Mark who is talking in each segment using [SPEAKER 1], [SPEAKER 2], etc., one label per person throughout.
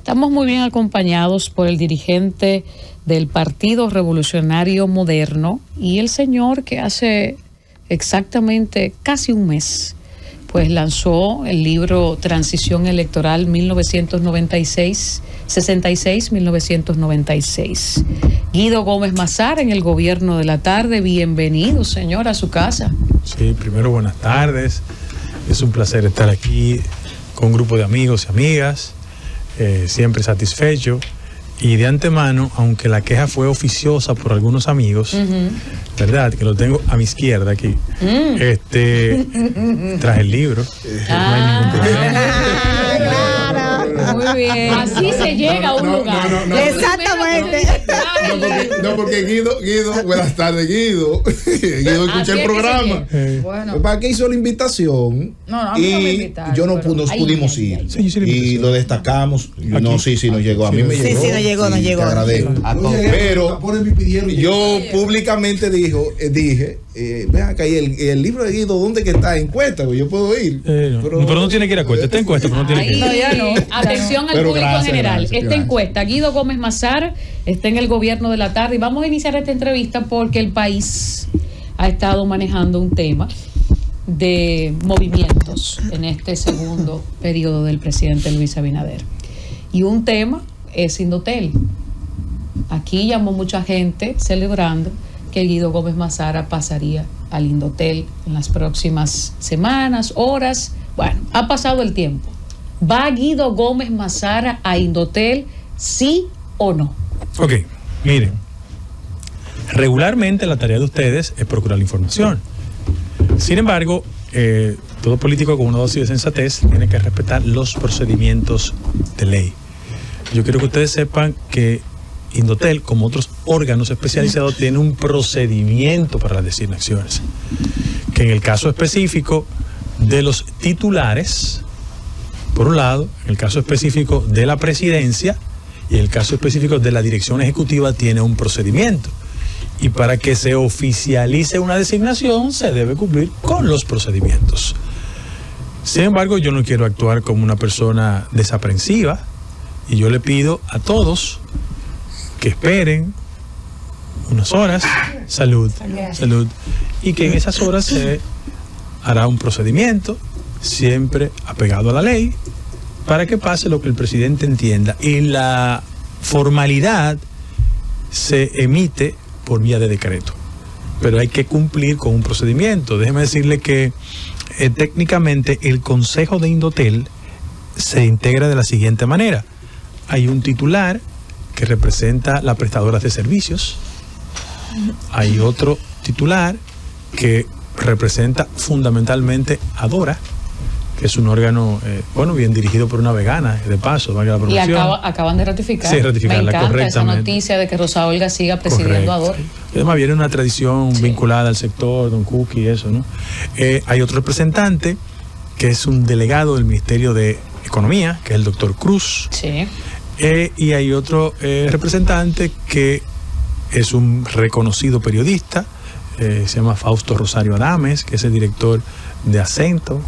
[SPEAKER 1] Estamos muy bien acompañados por el dirigente del Partido Revolucionario Moderno y el señor que hace exactamente casi un mes pues lanzó el libro Transición Electoral 1966-1996. Guido Gómez Mazara, en el Gobierno de la Tarde. Bienvenido, señor, a su casa.
[SPEAKER 2] Sí, primero buenas tardes. Es un placer estar aquí con un grupo de amigos y amigas, siempre satisfecho. Y de antemano, aunque la queja fue oficiosa por algunos amigos, ¿verdad? Que lo tengo a mi izquierda aquí. Traje el libro. No hay ningún problema.
[SPEAKER 1] Muy bien. Así se llega a un lugar.
[SPEAKER 3] No.
[SPEAKER 4] Exactamente.
[SPEAKER 3] Porque Guido, buenas tardes, Guido. Guido, escuché el programa.
[SPEAKER 4] Bueno.
[SPEAKER 3] ¿Para qué hizo la invitación?
[SPEAKER 4] No, a mí no me invitaron.
[SPEAKER 3] Yo no pudimos ir.
[SPEAKER 2] Sí,
[SPEAKER 3] y lo destacamos. No, nos llegó. A mí me llegó.
[SPEAKER 4] Sí, nos llegó.
[SPEAKER 3] Te agradezco. Pero yo públicamente dije, vean acá, y el libro de Guido, ¿dónde que está? Encuesta, yo puedo ir.
[SPEAKER 2] Pero no tiene que ir a encuesta, está encuesta, pero no tiene que ir.
[SPEAKER 1] No, ya no. Atención al público en general. Esta encuesta, Guido Gómez Mazara está en el Gobierno de la Tarde y vamos a iniciar esta entrevista porque el país ha estado manejando un tema de movimientos en este segundo periodo del presidente Luis Abinader. Y un tema es Indotel. Aquí llamó mucha gente celebrando que Guido Gómez Mazara pasaría al Indotel en las próximas semanas, horas. Bueno, ha pasado el tiempo. ¿Va Guido Gómez Mazara a Indotel, sí o no?
[SPEAKER 2] Ok, miren. Regularmente la tarea de ustedes es procurar la información. Sin embargo, todo político con una dosis de sensatez tiene que respetar los procedimientos de ley. Yo quiero que ustedes sepan que Indotel, como otros órganos especializados, tiene un procedimiento para las designaciones. Que en el caso específico de los titulares, por un lado, en el caso específico de la presidencia y en el caso específico de la dirección ejecutiva, tiene un procedimiento. Y para que se oficialice una designación, se debe cumplir con los procedimientos. Sin embargo, yo no quiero actuar como una persona desaprensiva. Y yo le pido a todos que esperen unas horas, salud, y que en esas horas se hará un procedimiento, siempre apegado a la ley, para que pase lo que el presidente entienda. Y la formalidad se emite por vía de decreto, pero hay que cumplir con un procedimiento. Déjeme decirle que técnicamente el Consejo de Indotel se integra de la siguiente manera. Hay un titular que representa las prestadoras de servicios. Hay otro titular que representa fundamentalmente a Dora, que es un órgano, bien dirigido por una vegana, de paso, valga la promoción.
[SPEAKER 1] Y acaban de ratificar.
[SPEAKER 2] Sí, ratificarla
[SPEAKER 1] correctamente. Me encanta esa
[SPEAKER 2] correctamente.
[SPEAKER 1] noticia de que Rosa Olga siga presidiendo a Dora.
[SPEAKER 2] Y además viene una tradición vinculada al sector, Don Cookie y eso, ¿no? Hay otro representante que es un delegado del Ministerio de Economía, que es el doctor Cruz.
[SPEAKER 1] Sí.
[SPEAKER 2] Y hay otro representante que es un reconocido periodista, se llama Fausto Rosario Adames, que es el director de Acento.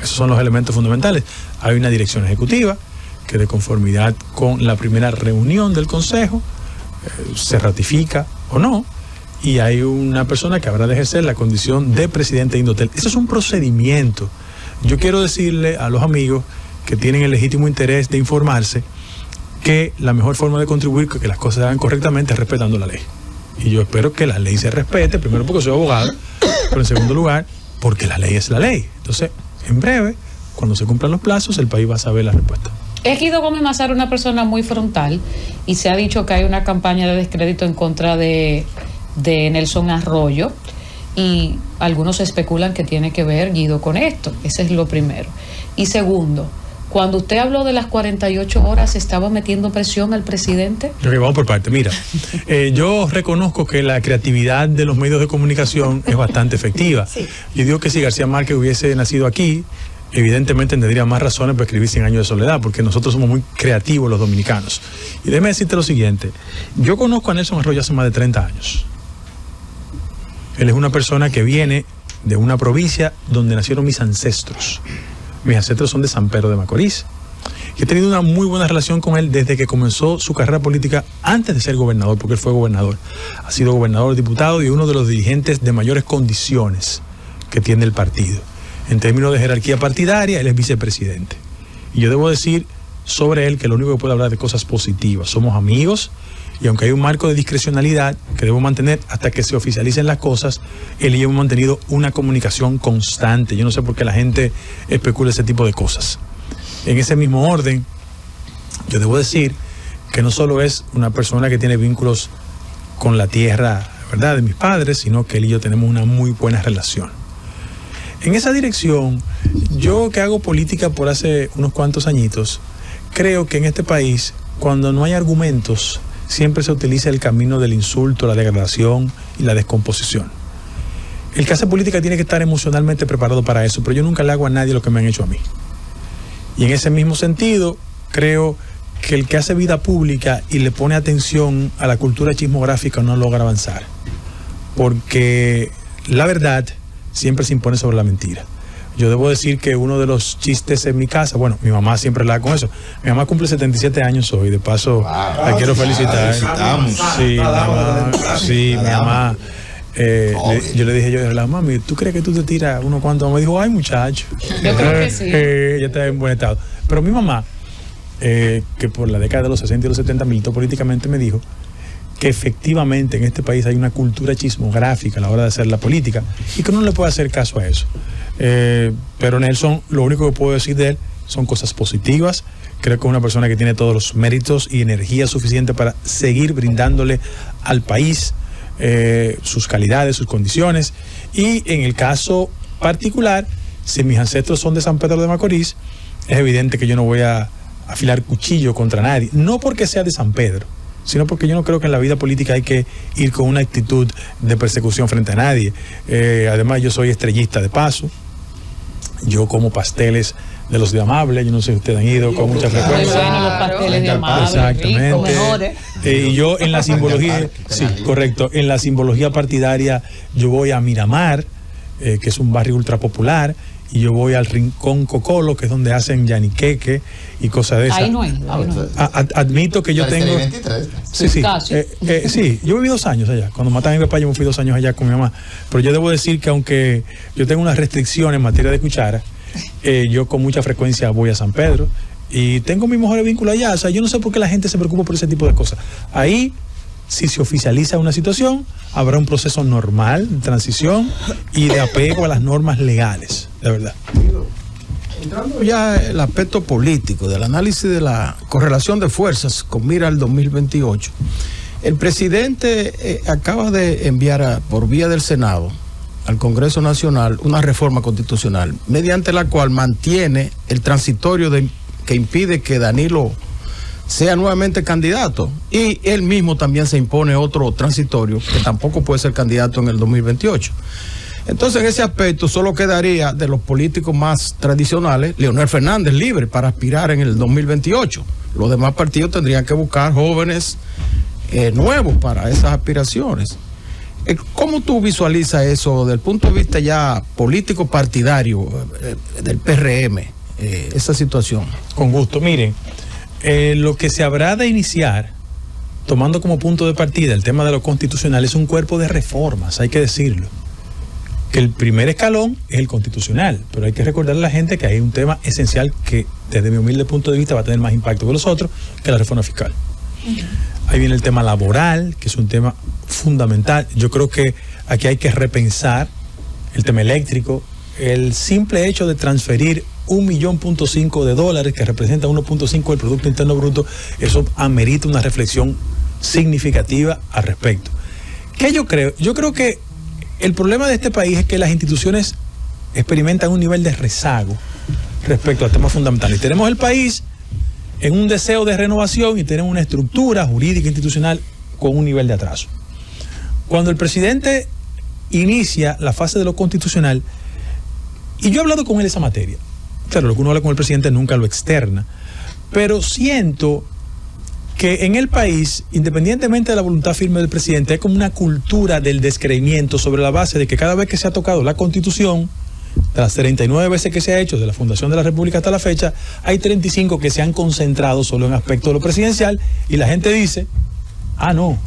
[SPEAKER 2] Esos son los elementos fundamentales. Hay una dirección ejecutiva que, de conformidad con la primera reunión del Consejo, se ratifica o no, y hay una persona que habrá de ejercer la condición de presidente de Indotel. Eso es un procedimiento. Yo quiero decirle a los amigos que tienen el legítimo interés de informarse que la mejor forma de contribuir a que las cosas se hagan correctamente es respetando la ley. Y yo espero que la ley se respete, primero porque soy abogado, pero en segundo lugar porque la ley es la ley. Entonces, en breve, cuando se cumplan los plazos, el país va a saber la respuesta.
[SPEAKER 1] Es Guido Gómez Mazara una persona muy frontal y se ha dicho que hay una campaña de descrédito en contra de Nelson Arroyo y algunos especulan que tiene que ver Guido con esto. Ese es lo primero. Y segundo, cuando usted habló de las 48 horas, ¿estaba metiendo presión al presidente?
[SPEAKER 2] Ok, vamos por parte. Mira, yo reconozco que la creatividad de los medios de comunicación es bastante efectiva.
[SPEAKER 4] Sí.
[SPEAKER 2] Yo digo que si García Márquez hubiese nacido aquí, evidentemente tendría más razones para escribir 100 años de soledad, porque nosotros somos muy creativos los dominicanos. Y déjame decirte lo siguiente. Yo conozco a Nelson Arroyo hace más de 30 años. Él es una persona que viene de una provincia donde nacieron mis ancestros. Mis ancestros son de San Pedro de Macorís. He tenido una muy buena relación con él desde que comenzó su carrera política antes de ser gobernador, porque él fue gobernador. Ha sido gobernador, diputado y uno de los dirigentes de mayores condiciones que tiene el partido. En términos de jerarquía partidaria, él es vicepresidente. Y yo debo decir sobre él que lo único que puedo hablar de cosas positivas. Somos amigos y aunque hay un marco de discrecionalidad que debo mantener hasta que se oficialicen las cosas, él y yo hemos mantenido una comunicación constante. Yo no sé por qué la gente especula ese tipo de cosas. En ese mismo orden, yo debo decir que no solo es una persona que tiene vínculos con la tierra, ¿verdad?, de mis padres, sino que él y yo tenemos una muy buena relación. En esa dirección, yo que hago política por hace unos cuantos añitos, creo que en este país, cuando no hay argumentos, siempre se utiliza el camino del insulto, la degradación y la descomposición. El que hace política tiene que estar emocionalmente preparado para eso, pero yo nunca le hago a nadie lo que me han hecho a mí. Y en ese mismo sentido, creo que el que hace vida pública y le pone atención a la cultura chismográfica no logra avanzar. Porque la verdad siempre se impone sobre la mentira. Yo debo decir que uno de los chistes en mi casa, bueno, mi mamá siempre la da con eso. Mi mamá cumple 77 años hoy, de paso la quiero felicitar. Sí, mi mamá. Yo le dije a la mami, ¿tú crees que tú te tiras uno cuanto? Me dijo, ay muchacho.
[SPEAKER 1] Yo creo que sí.
[SPEAKER 2] Ya está en buen estado. Pero mi mamá, que por la década de los 60 y los 70 militó políticamente, me dijo que efectivamente en este país hay una cultura chismográfica a la hora de hacer la política y que uno no le puede hacer caso a eso. Pero Nelson, lo único que puedo decir de él son cosas positivas. Creo que es una persona que tiene todos los méritos y energía suficiente para seguir brindándole al país sus calidades, sus condiciones. Y en el caso particular, si mis ancestros son de San Pedro de Macorís, es evidente que yo no voy a afilar cuchillo contra nadie, no porque sea de San Pedro, sino porque yo no creo que en la vida política hay que ir con una actitud de persecución frente a nadie. Además, yo soy estrellista de paso, yo como pasteles de los de Amable, yo no sé si ustedes han ido con mucha frecuencia.
[SPEAKER 1] Bueno, los pasteles de Amable,
[SPEAKER 2] exactamente. Y yo en la simbología, sí, correcto, en la simbología partidaria, yo voy a Miramar, que es un barrio ultra popular, y yo voy al Rincón Cocolo, que es donde hacen yaniqueque y cosas de esas.
[SPEAKER 1] Ahí no hay.
[SPEAKER 2] Admito que yo tengo... Sí. Sí, yo viví 2 años allá. Cuando mataron a mi papá, yo me fui 2 años allá con mi mamá. Pero yo debo decir que aunque yo tengo una restricción en materia de cuchara, yo con mucha frecuencia voy a San Pedro y tengo mis mejores vínculos allá. O sea, yo no sé por qué la gente se preocupa por ese tipo de cosas. Ahí, si se oficializa una situación, habrá un proceso normal de transición y de apego a las normas legales, de verdad.
[SPEAKER 5] Entrando ya el aspecto político del análisis de la correlación de fuerzas con mira al 2028, el presidente acaba de enviar por vía del Senado al Congreso Nacional una reforma constitucional mediante la cual mantiene el transitorio que impide que Danilo sea nuevamente candidato, y él mismo también se impone otro transitorio que tampoco puede ser candidato en el 2028. Entonces, en ese aspecto solo quedaría de los políticos más tradicionales Leonel Fernández libre para aspirar en el 2028. Los demás partidos tendrían que buscar jóvenes nuevos para esas aspiraciones. ¿Cómo tú visualizas eso desde el punto de vista ya político partidario del PRM, esa situación?
[SPEAKER 2] Con gusto, miren. Lo que se habrá de iniciar, tomando como punto de partida el tema de lo constitucional, es un cuerpo de reformas, hay que decirlo. Que el primer escalón es el constitucional, pero hay que recordarle a la gente que hay un tema esencial que desde mi humilde punto de vista va a tener más impacto que los otros, que la reforma fiscal. Ahí viene el tema laboral, que es un tema fundamental. Yo creo que aquí hay que repensar el tema eléctrico, el simple hecho de transferir $1.5 millones, que representa 1.5 del Producto Interno Bruto, eso amerita una reflexión significativa al respecto. ¿Qué yo creo? Yo creo que el problema de este país es que las instituciones experimentan un nivel de rezago respecto al tema fundamental. Y tenemos el país en un deseo de renovación y tenemos una estructura jurídica institucional con un nivel de atraso. Cuando el presidente inicia la fase de lo constitucional, y yo he hablado con él esa materia, claro, lo que uno habla con el presidente nunca lo externa, pero siento que en el país, independientemente de la voluntad firme del presidente, hay como una cultura del descreimiento sobre la base de que cada vez que se ha tocado la Constitución, De las 39 veces que se ha hecho de la fundación de la República hasta la fecha, hay 35 que se han concentrado solo en aspectos de lo presidencial y la gente dice, no,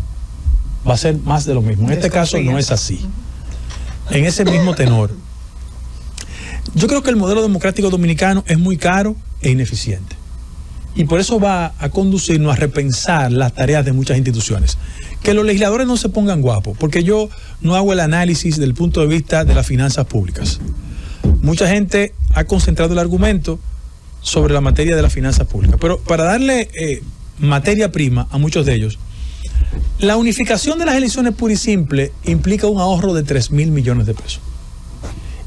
[SPEAKER 2] va a ser más de lo mismo. En este caso no es así. En ese mismo tenor, yo creo que el modelo democrático dominicano es muy caro e ineficiente. Y por eso va a conducirnos a repensar las tareas de muchas instituciones. Que los legisladores no se pongan guapos, porque yo no hago el análisis del punto de vista de las finanzas públicas. Mucha gente ha concentrado el argumento sobre la materia de las finanzas públicas. Pero para darle materia prima a muchos de ellos, la unificación de las elecciones pura y simple implica un ahorro de 3.000 millones de pesos.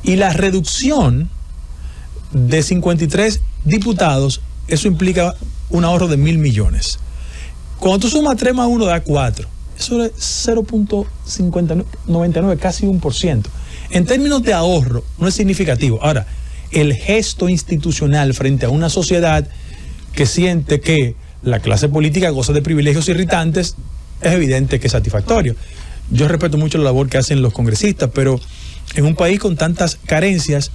[SPEAKER 2] Y la reducción de 53 diputados, eso implica un ahorro de 1.000 millones. Cuando tú sumas 3 más 1 da 4. Eso es 0.99, casi 1%. En términos de ahorro, no es significativo. Ahora, el gesto institucional frente a una sociedad que siente que la clase política goza de privilegios irritantes, es evidente que es satisfactorio. Yo respeto mucho la labor que hacen los congresistas, pero en un país con tantas carencias,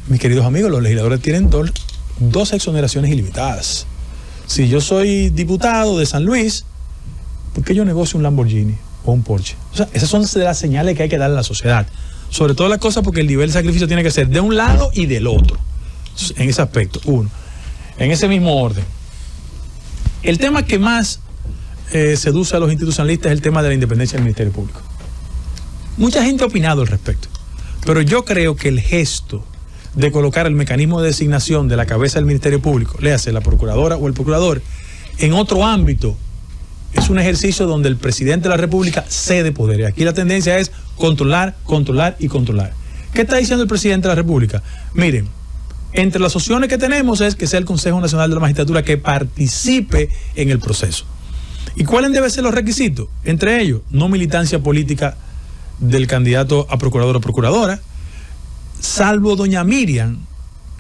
[SPEAKER 2] mis queridos amigos, los legisladores tienen dos exoneraciones ilimitadas. Si yo soy diputado de San Luis, ¿por qué yo negocio un Lamborghini o un Porsche? O sea, esas son de las señales que hay que darle a la sociedad. Sobre todo las cosas porque el nivel de sacrificio tiene que ser de un lado y del otro. En ese aspecto, uno. En ese mismo orden. El tema que más seduce a los institucionalistas es el tema de la independencia del Ministerio Público. Mucha gente ha opinado al respecto, pero yo creo que el gesto de colocar el mecanismo de designación de la cabeza del Ministerio Público, léase la procuradora o el procurador, en otro ámbito, es un ejercicio donde el presidente de la República cede poderes. Aquí la tendencia es controlar, controlar y controlar. ¿Qué está diciendo el presidente de la República? Miren, entre las opciones que tenemos es que sea el Consejo Nacional de la Magistratura que participe en el proceso. ¿Y cuáles deben ser los requisitos? Entre ellos, no militancia política del candidato a procurador o procuradora, salvo doña Miriam,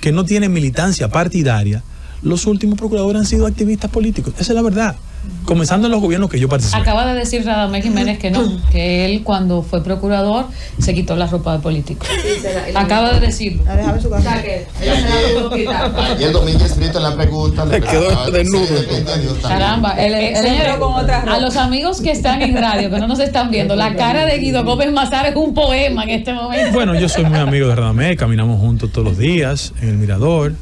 [SPEAKER 2] que no tiene militancia partidaria. Los últimos procuradores han sido activistas políticos. Esa es la verdad. Comenzando en los gobiernos que yo participé.
[SPEAKER 1] Acaba de decir Radamés Jiménez que no, que él cuando fue procurador se quitó la ropa de político. Acaba de decirlo.
[SPEAKER 6] Y el domingo escrito en la pregunta
[SPEAKER 5] le quedó desnudo.
[SPEAKER 1] Caramba, a los amigos que están en radio, que no nos están viendo, la cara de Guido Gómez Mazar es un poema en este momento.
[SPEAKER 2] Bueno, yo soy muy amigo de Radamés, caminamos juntos todos los días en el Mirador.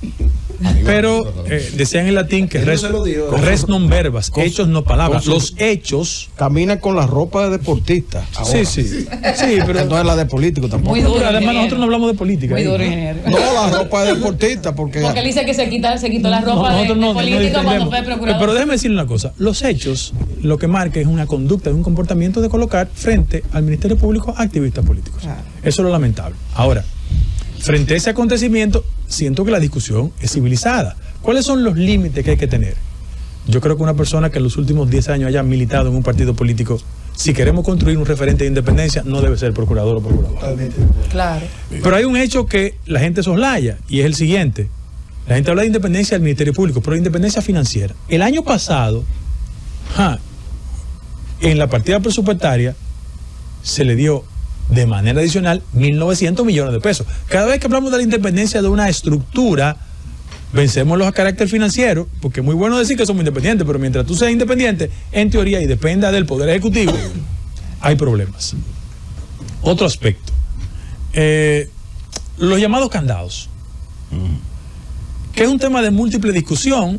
[SPEAKER 2] Pero decían en latín que res non verbas, hechos no palabras. Los hechos.
[SPEAKER 5] Camina con la ropa de deportista.
[SPEAKER 2] Ahora. Sí, pero
[SPEAKER 5] no es la de político tampoco.
[SPEAKER 1] Muy duro,
[SPEAKER 2] además nosotros no hablamos de política.
[SPEAKER 1] Muy duro, ingeniero.
[SPEAKER 5] No, la ropa de deportista, porque
[SPEAKER 1] él dice que se quitó la ropa de político cuando fue procurador.
[SPEAKER 2] Pero déjeme decirle una cosa, los hechos lo que marca es una conducta, un comportamiento de colocar frente al Ministerio Público activistas políticos. Eso es lo lamentable. Ahora, frente a ese acontecimiento, siento que la discusión es civilizada. ¿Cuáles son los límites que hay que tener? Yo creo que una persona que en los últimos 10 años haya militado en un partido político, si queremos construir un referente de independencia, no debe ser procurador o procuradora.
[SPEAKER 1] Claro.
[SPEAKER 2] Pero hay un hecho que la gente soslaya, y es el siguiente. La gente habla de independencia del Ministerio Público, pero de independencia financiera. El año pasado, en la partida presupuestaria, se le dio de manera adicional 1.900 millones de pesos. Cada vez que hablamos de la independencia de una estructura, vencemos los a carácter financiero, porque es muy bueno decir que somos independientes, pero mientras tú seas independiente, en teoría, y dependa del Poder Ejecutivo, hay problemas. Otro aspecto, los llamados candados, que es un tema de múltiple discusión.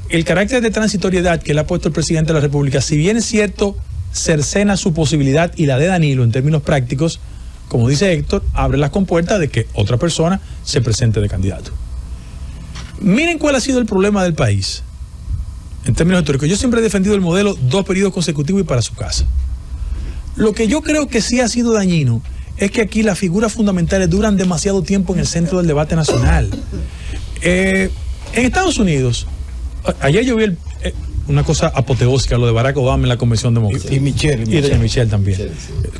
[SPEAKER 2] El carácter de transitoriedad que le ha puesto el presidente de la República, si bien es cierto, cercena su posibilidad y la de Danilo en términos prácticos, como dice Héctor, abre las compuertas de que otra persona se presente de candidato. Miren cuál ha sido el problema del país en términos históricos. Yo siempre he defendido el modelo 2 periodos consecutivos y para su casa. Lo que yo creo que sí ha sido dañino es que aquí las figuras fundamentales duran demasiado tiempo en el centro del debate nacional. En Estados Unidos, ayer yo vi una cosa apoteósica, lo de Barack Obama en la Convención Demócrata.
[SPEAKER 5] Y Michelle.
[SPEAKER 2] Y doña Michelle también.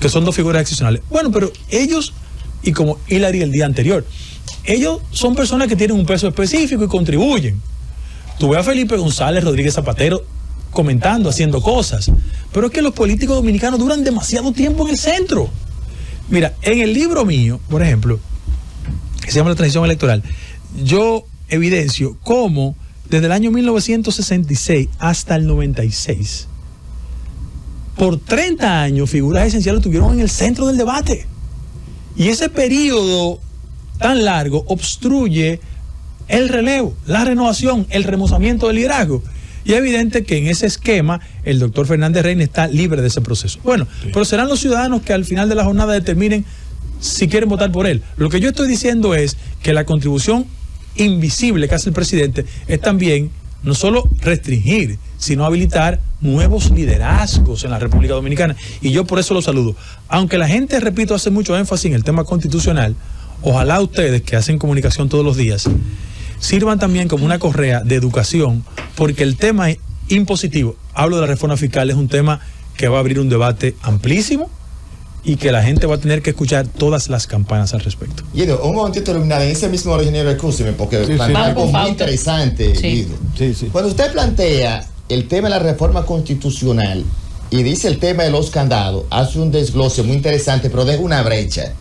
[SPEAKER 2] Que son dos figuras excepcionales. Bueno, pero ellos, y como Hillary el día anterior, ellos son personas que tienen un peso específico y contribuyen. Tú ves a Felipe González Rodríguez Zapatero comentando, haciendo cosas. Pero es que los políticos dominicanos duran demasiado tiempo en el centro. Mira, en el libro mío, por ejemplo, que se llama la transición electoral, yo evidencio cómo desde el año 1966 hasta el 96, por 30 años, figuras esenciales estuvieron en el centro del debate. Y ese periodo tan largo obstruye el relevo, la renovación, el remozamiento del liderazgo. Y es evidente que en ese esquema el doctor Fernández Reina está libre de ese proceso. Bueno, sí, pero serán los ciudadanos que al final de la jornada determinen si quieren votar por él. Lo que yo estoy diciendo es que la contribución invisible que hace el presidente es también no solo restringir, sino habilitar nuevos liderazgos en la República Dominicana. Y yo por eso lo saludo. Aunque la gente, repito, hace mucho énfasis en el tema constitucional, ojalá ustedes que hacen comunicación todos los días sirvan también como una correa de educación, porque el tema impositivo, hablo de la reforma fiscal, es un tema que va a abrir un debate amplísimo y que la gente va a tener que escuchar todas las campanas al respecto.
[SPEAKER 6] Guido, un momentito, en ese mismo ingeniero, escúcheme, porque plantea algo muy interesante, Guido. Cuando usted plantea el tema de la reforma constitucional y dice el tema de los candados, hace un desglose muy interesante, pero deja una brecha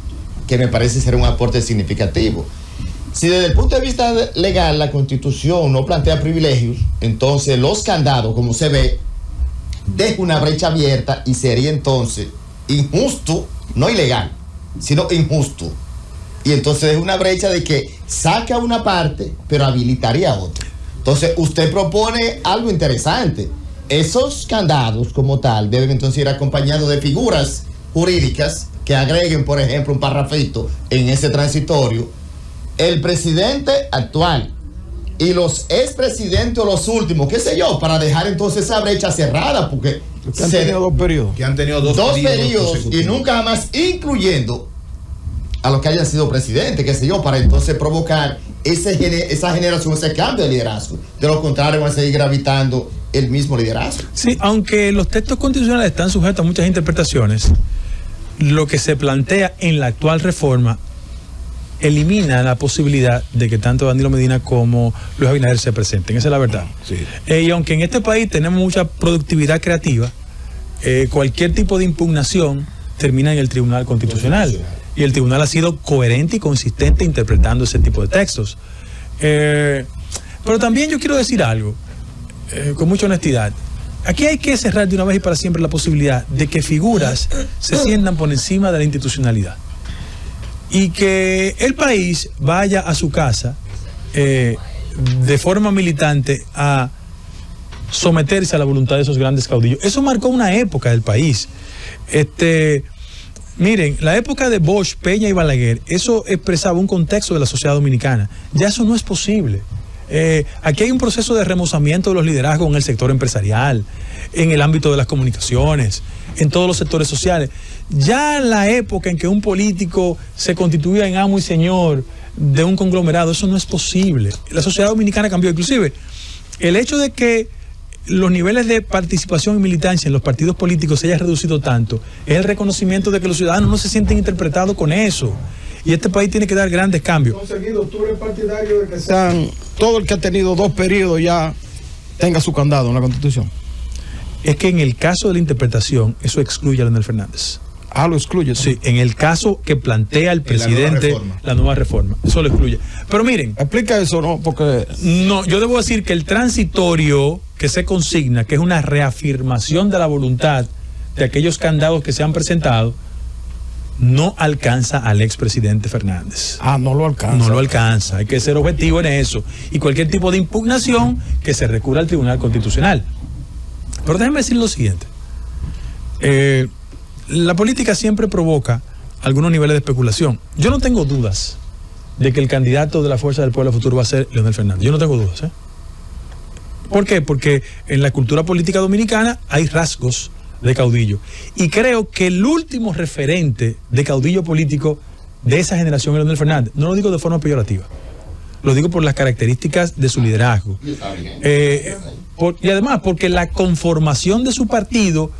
[SPEAKER 6] que me parece ser un aporte significativo. Si desde el punto de vista legal la Constitución no plantea privilegios, entonces los candados, como se ve, deja una brecha abierta y sería entonces injusto, no ilegal, sino injusto. Y entonces es una brecha de que saca una parte, pero habilitaría otra. Entonces usted propone algo interesante. Esos candados como tal deben entonces ir acompañados de figuras jurídicas que agreguen, por ejemplo, un parrafito en ese transitorio. El presidente actual y los expresidentes o los últimos, qué sé yo, para dejar entonces esa brecha cerrada, porque
[SPEAKER 5] que han tenido dos periodos.
[SPEAKER 6] Que han tenido dos periodos y nunca jamás incluyendo a los que hayan sido presidentes, qué sé yo, para entonces provocar esa generación, ese cambio de liderazgo. De lo contrario, van a seguir gravitando el mismo liderazgo.
[SPEAKER 2] Sí, aunque los textos constitucionales están sujetos a muchas interpretaciones, lo que se plantea en la actual reforma elimina la posibilidad de que tanto Danilo Medina como Luis Abinader se presenten. Esa es la verdad. Sí. Y aunque en este país tenemos mucha productividad creativa, cualquier tipo de impugnación termina en el Tribunal Constitucional. Y el Tribunal ha sido coherente y consistente interpretando ese tipo de textos. Pero también yo quiero decir algo, con mucha honestidad. Aquí hay que cerrar de una vez y para siempre la posibilidad de que figuras se sientan por encima de la institucionalidad. Y que el país vaya a su casa de forma militante a someterse a la voluntad de esos grandes caudillos. Eso marcó una época del país. Miren, la época de Bosch, Peña y Balaguer, eso expresaba un contexto de la sociedad dominicana. Ya eso no es posible. Aquí hay un proceso de remozamiento de los liderazgos en el sector empresarial, en el ámbito de las comunicaciones, en todos los sectores sociales. Ya la época en que un político se constituía en amo y señor de un conglomerado, eso no es posible. La sociedad dominicana cambió. Inclusive, el hecho de que los niveles de participación y militancia en los partidos políticos se haya reducido tanto, es el reconocimiento de que los ciudadanos no se sienten interpretados con eso. Y este país tiene que dar grandes cambios.
[SPEAKER 5] Conseguido, tú eres partidario de que sean, todo el que ha tenido dos periodos ya tenga su candado en la Constitución.
[SPEAKER 2] Es que en el caso de la interpretación, eso excluye a Leonel Fernández.
[SPEAKER 5] Ah, lo excluye.
[SPEAKER 2] Sí, en el caso que plantea el presidente, la nueva reforma, eso lo excluye. Pero miren,
[SPEAKER 5] explica eso, ¿no? Porque
[SPEAKER 2] no, yo debo decir que el transitorio que se consigna, que es una reafirmación de la voluntad de aquellos candados que se han presentado, no alcanza al expresidente Fernández.
[SPEAKER 5] Ah, no lo alcanza.
[SPEAKER 2] No lo alcanza. Hay que ser objetivo en eso. Y cualquier tipo de impugnación que se recurra al Tribunal Constitucional. Pero déjenme decir lo siguiente. La política siempre provoca algunos niveles de especulación. Yo no tengo dudas de que el candidato de la Fuerza del Pueblo Futuro va a ser Leonel Fernández. Yo no tengo dudas. ¿Por qué? Porque en la cultura política dominicana hay rasgos de caudillo. Y creo que el último referente de caudillo político de esa generación es Leonel Fernández. No lo digo de forma peyorativa. Lo digo por las características de su liderazgo. Y además porque la conformación de su partido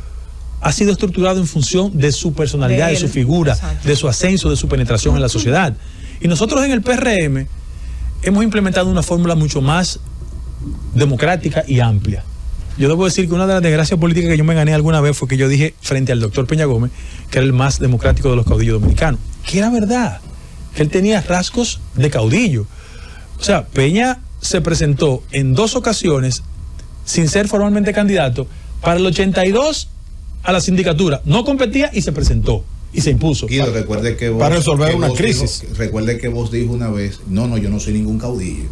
[SPEAKER 2] ha sido estructurado en función de su personalidad, de su figura, de su ascenso, de su penetración en la sociedad. Y nosotros en el PRM hemos implementado una fórmula mucho más democrática y amplia. Yo debo decir que una de las desgracias políticas que yo me gané alguna vez fue que yo dije frente al doctor Peña Gómez que era el más democrático de los caudillos dominicanos. Que era verdad. que él tenía rasgos de caudillo. O sea, Peña se presentó en 2 ocasiones sin ser formalmente candidato para el 82 a la sindicatura. No competía y se presentó y se impuso.
[SPEAKER 3] Guido, recuerde que vos,
[SPEAKER 5] para resolver una crisis.
[SPEAKER 3] Recuerde que vos dijo una vez, no, yo no soy ningún caudillo.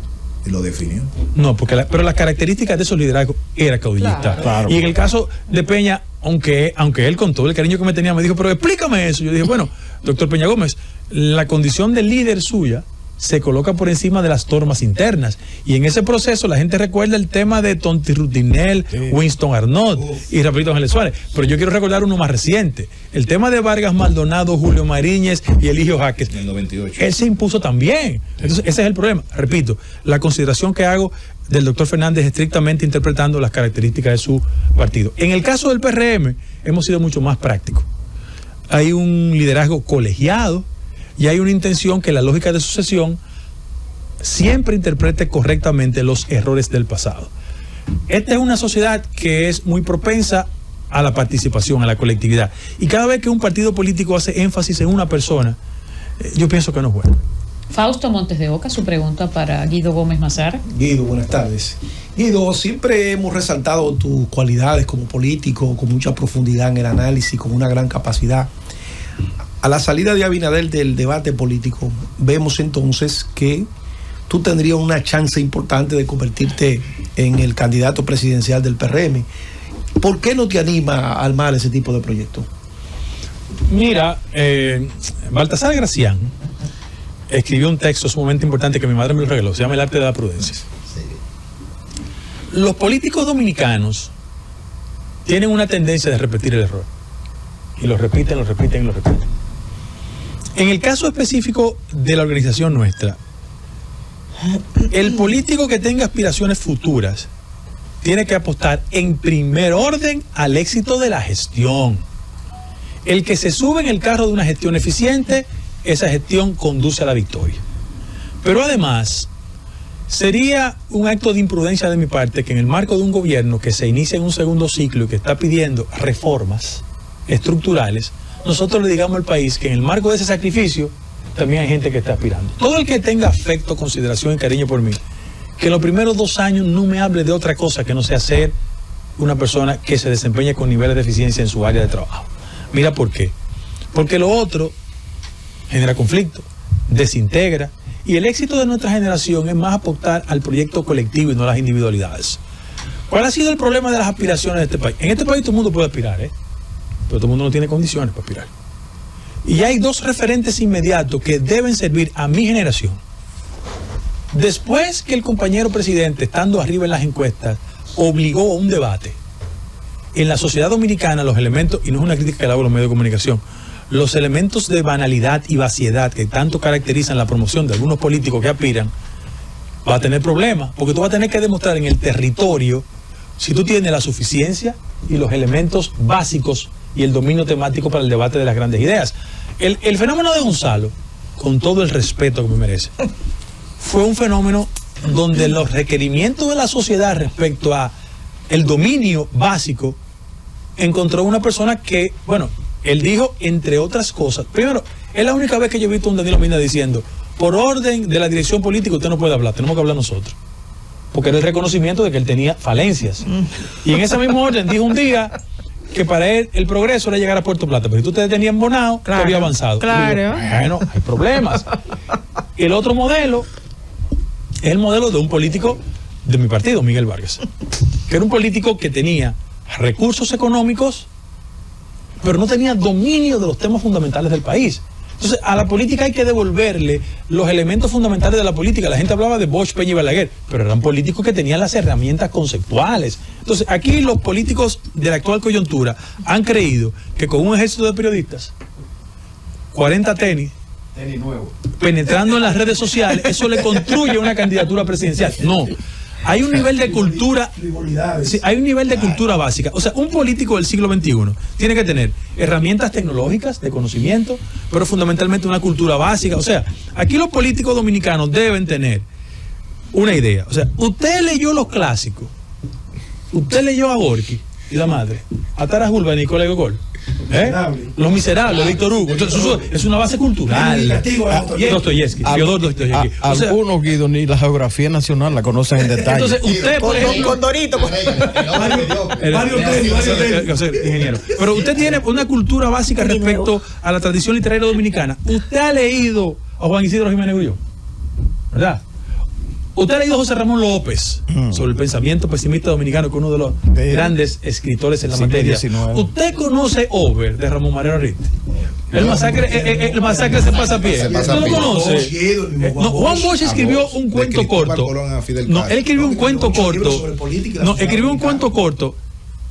[SPEAKER 3] Y lo definió.
[SPEAKER 2] No, pero las características de esos liderazgos era caudillista.
[SPEAKER 5] Claro.
[SPEAKER 2] Y en el caso de Peña, aunque él con todo el cariño que me tenía me dijo, pero explícame eso. Yo dije, bueno, doctor Peña Gómez, la condición de líder suya se coloca por encima de las normas internas. Y en ese proceso la gente recuerda el tema de Tonti Rutinel, Winston Arnott y Rapidito Ángeles Suárez. Pero yo quiero recordar uno más reciente. El tema de Vargas Maldonado, Julio Mariñez y Eligio Jaques.
[SPEAKER 3] En el 98.
[SPEAKER 2] Él se impuso también. Entonces, ese es el problema. Repito, la consideración que hago del doctor Fernández estrictamente interpretando las características de su partido. En el caso del PRM, hemos sido mucho más prácticos. Hay un liderazgo colegiado, y hay una intención que la lógica de sucesión siempre interprete correctamente los errores del pasado. Esta es una sociedad que es muy propensa a la participación, a la colectividad. Y cada vez que un partido político hace énfasis en una persona, yo pienso que no es bueno.
[SPEAKER 1] Fausto Montes de Oca, su pregunta para Guido Gómez Mazara.
[SPEAKER 7] Guido, buenas tardes. Guido, siempre hemos resaltado tus cualidades como político, con mucha profundidad en el análisis, con una gran capacidad. A la salida de Abinader del debate político, vemos entonces que tú tendrías una chance importante de convertirte en el candidato presidencial del PRM. ¿Por qué no te anima a armar ese tipo de proyecto?
[SPEAKER 2] Mira, Baltasar Gracián escribió un texto sumamente importante que mi madre me lo regaló, se llama El arte de la prudencia. Los políticos dominicanos tienen una tendencia de repetir el error. Y lo repiten, lo repiten y lo repiten. En el caso específico de la organización nuestra, el político que tenga aspiraciones futuras tiene que apostar en primer orden al éxito de la gestión. El que se sube en el carro de una gestión eficiente, esa gestión conduce a la victoria. Pero además, sería un acto de imprudencia de mi parte que en el marco de un gobierno que se inicia en un segundo ciclo y que está pidiendo reformas estructurales, nosotros le digamos al país que en el marco de ese sacrificio también hay gente que está aspirando. Todo el que tenga afecto, consideración y cariño por mí, que en los primeros 2 años no me hable de otra cosa que no sea ser una persona que se desempeñe con niveles de eficiencia en su área de trabajo. Mira por qué. Porque lo otro genera conflicto, desintegra, y el éxito de nuestra generación es más apostar al proyecto colectivo y no a las individualidades. ¿Cuál ha sido el problema de las aspiraciones de este país? En este país todo el mundo puede aspirar, pero todo el mundo no tiene condiciones para aspirar. Y hay 2 referentes inmediatos que deben servir a mi generación. Después que el compañero presidente, estando arriba en las encuestas, obligó a un debate, en la sociedad dominicana los elementos, y no es una crítica que le hago a los medios de comunicación, los elementos de banalidad y vaciedad que tanto caracterizan la promoción de algunos políticos que aspiran, va a tener problemas, porque tú vas a tener que demostrar en el territorio si tú tienes la suficiencia y los elementos básicos y el dominio temático para el debate de las grandes ideas. El fenómeno de Gonzalo, con todo el respeto que me merece, fue un fenómeno donde los requerimientos de la sociedad respecto a el dominio básico encontró una persona que, bueno, él dijo, entre otras cosas, primero, es la única vez que yo he visto a un Danilo Medina diciendo, por orden de la dirección política usted no puede hablar, tenemos que hablar nosotros. Porque era el reconocimiento de que él tenía falencias. Y en ese mismo orden dijo un día que para él el progreso era llegar a Puerto Plata, pero si tú te detenías en Bonao, claro, había avanzado.
[SPEAKER 4] Claro.
[SPEAKER 2] Digo, bueno, hay problemas. El otro modelo es el modelo de un político de mi partido, Miguel Vargas, que era un político que tenía recursos económicos, pero no tenía dominio de los temas fundamentales del país. Entonces, a la política hay que devolverle los elementos fundamentales de la política. La gente hablaba de Bosch, Peña y Balaguer, pero eran políticos que tenían las herramientas conceptuales. Entonces, aquí los políticos de la actual coyuntura han creído que con un ejército de periodistas, 40 tenis nuevo, penetrando en las redes sociales, eso le construye una candidatura presidencial. No. Hay un nivel de cultura, sí, hay un nivel de cultura básica. O sea, un político del siglo XXI tiene que tener herramientas tecnológicas de conocimiento, pero fundamentalmente una cultura básica. O sea, aquí los políticos dominicanos deben tener una idea. O sea, usted leyó los clásicos, usted leyó a Gorky y la madre, a Taras Bulba y Nicolás Gogol. Los Miserables, Víctor Hugo. Entonces, eso es una base cultural. Dostoyevsky, Fyodor Dostoyevsky.
[SPEAKER 5] Algunos, Guido, ni la geografía nacional la conocen en detalle.
[SPEAKER 2] Entonces, usted, por ejemplo, ingeniero. Pero usted tiene una cultura básica respecto a la tradición literaria dominicana. Usted ha leído a Juan Isidro Jiménez Gulló, ¿verdad? Usted ha leído a José Ramón López sobre el pensamiento pesimista dominicano, que es uno de los grandes escritores en la materia. Usted conoce Over de Ramón Marero Ariste. El masacre se pasa a pie. ¿Usted lo conoce? Juan Bosch escribió un cuento corto. No, él escribió un cuento corto. No, escribió un cuento corto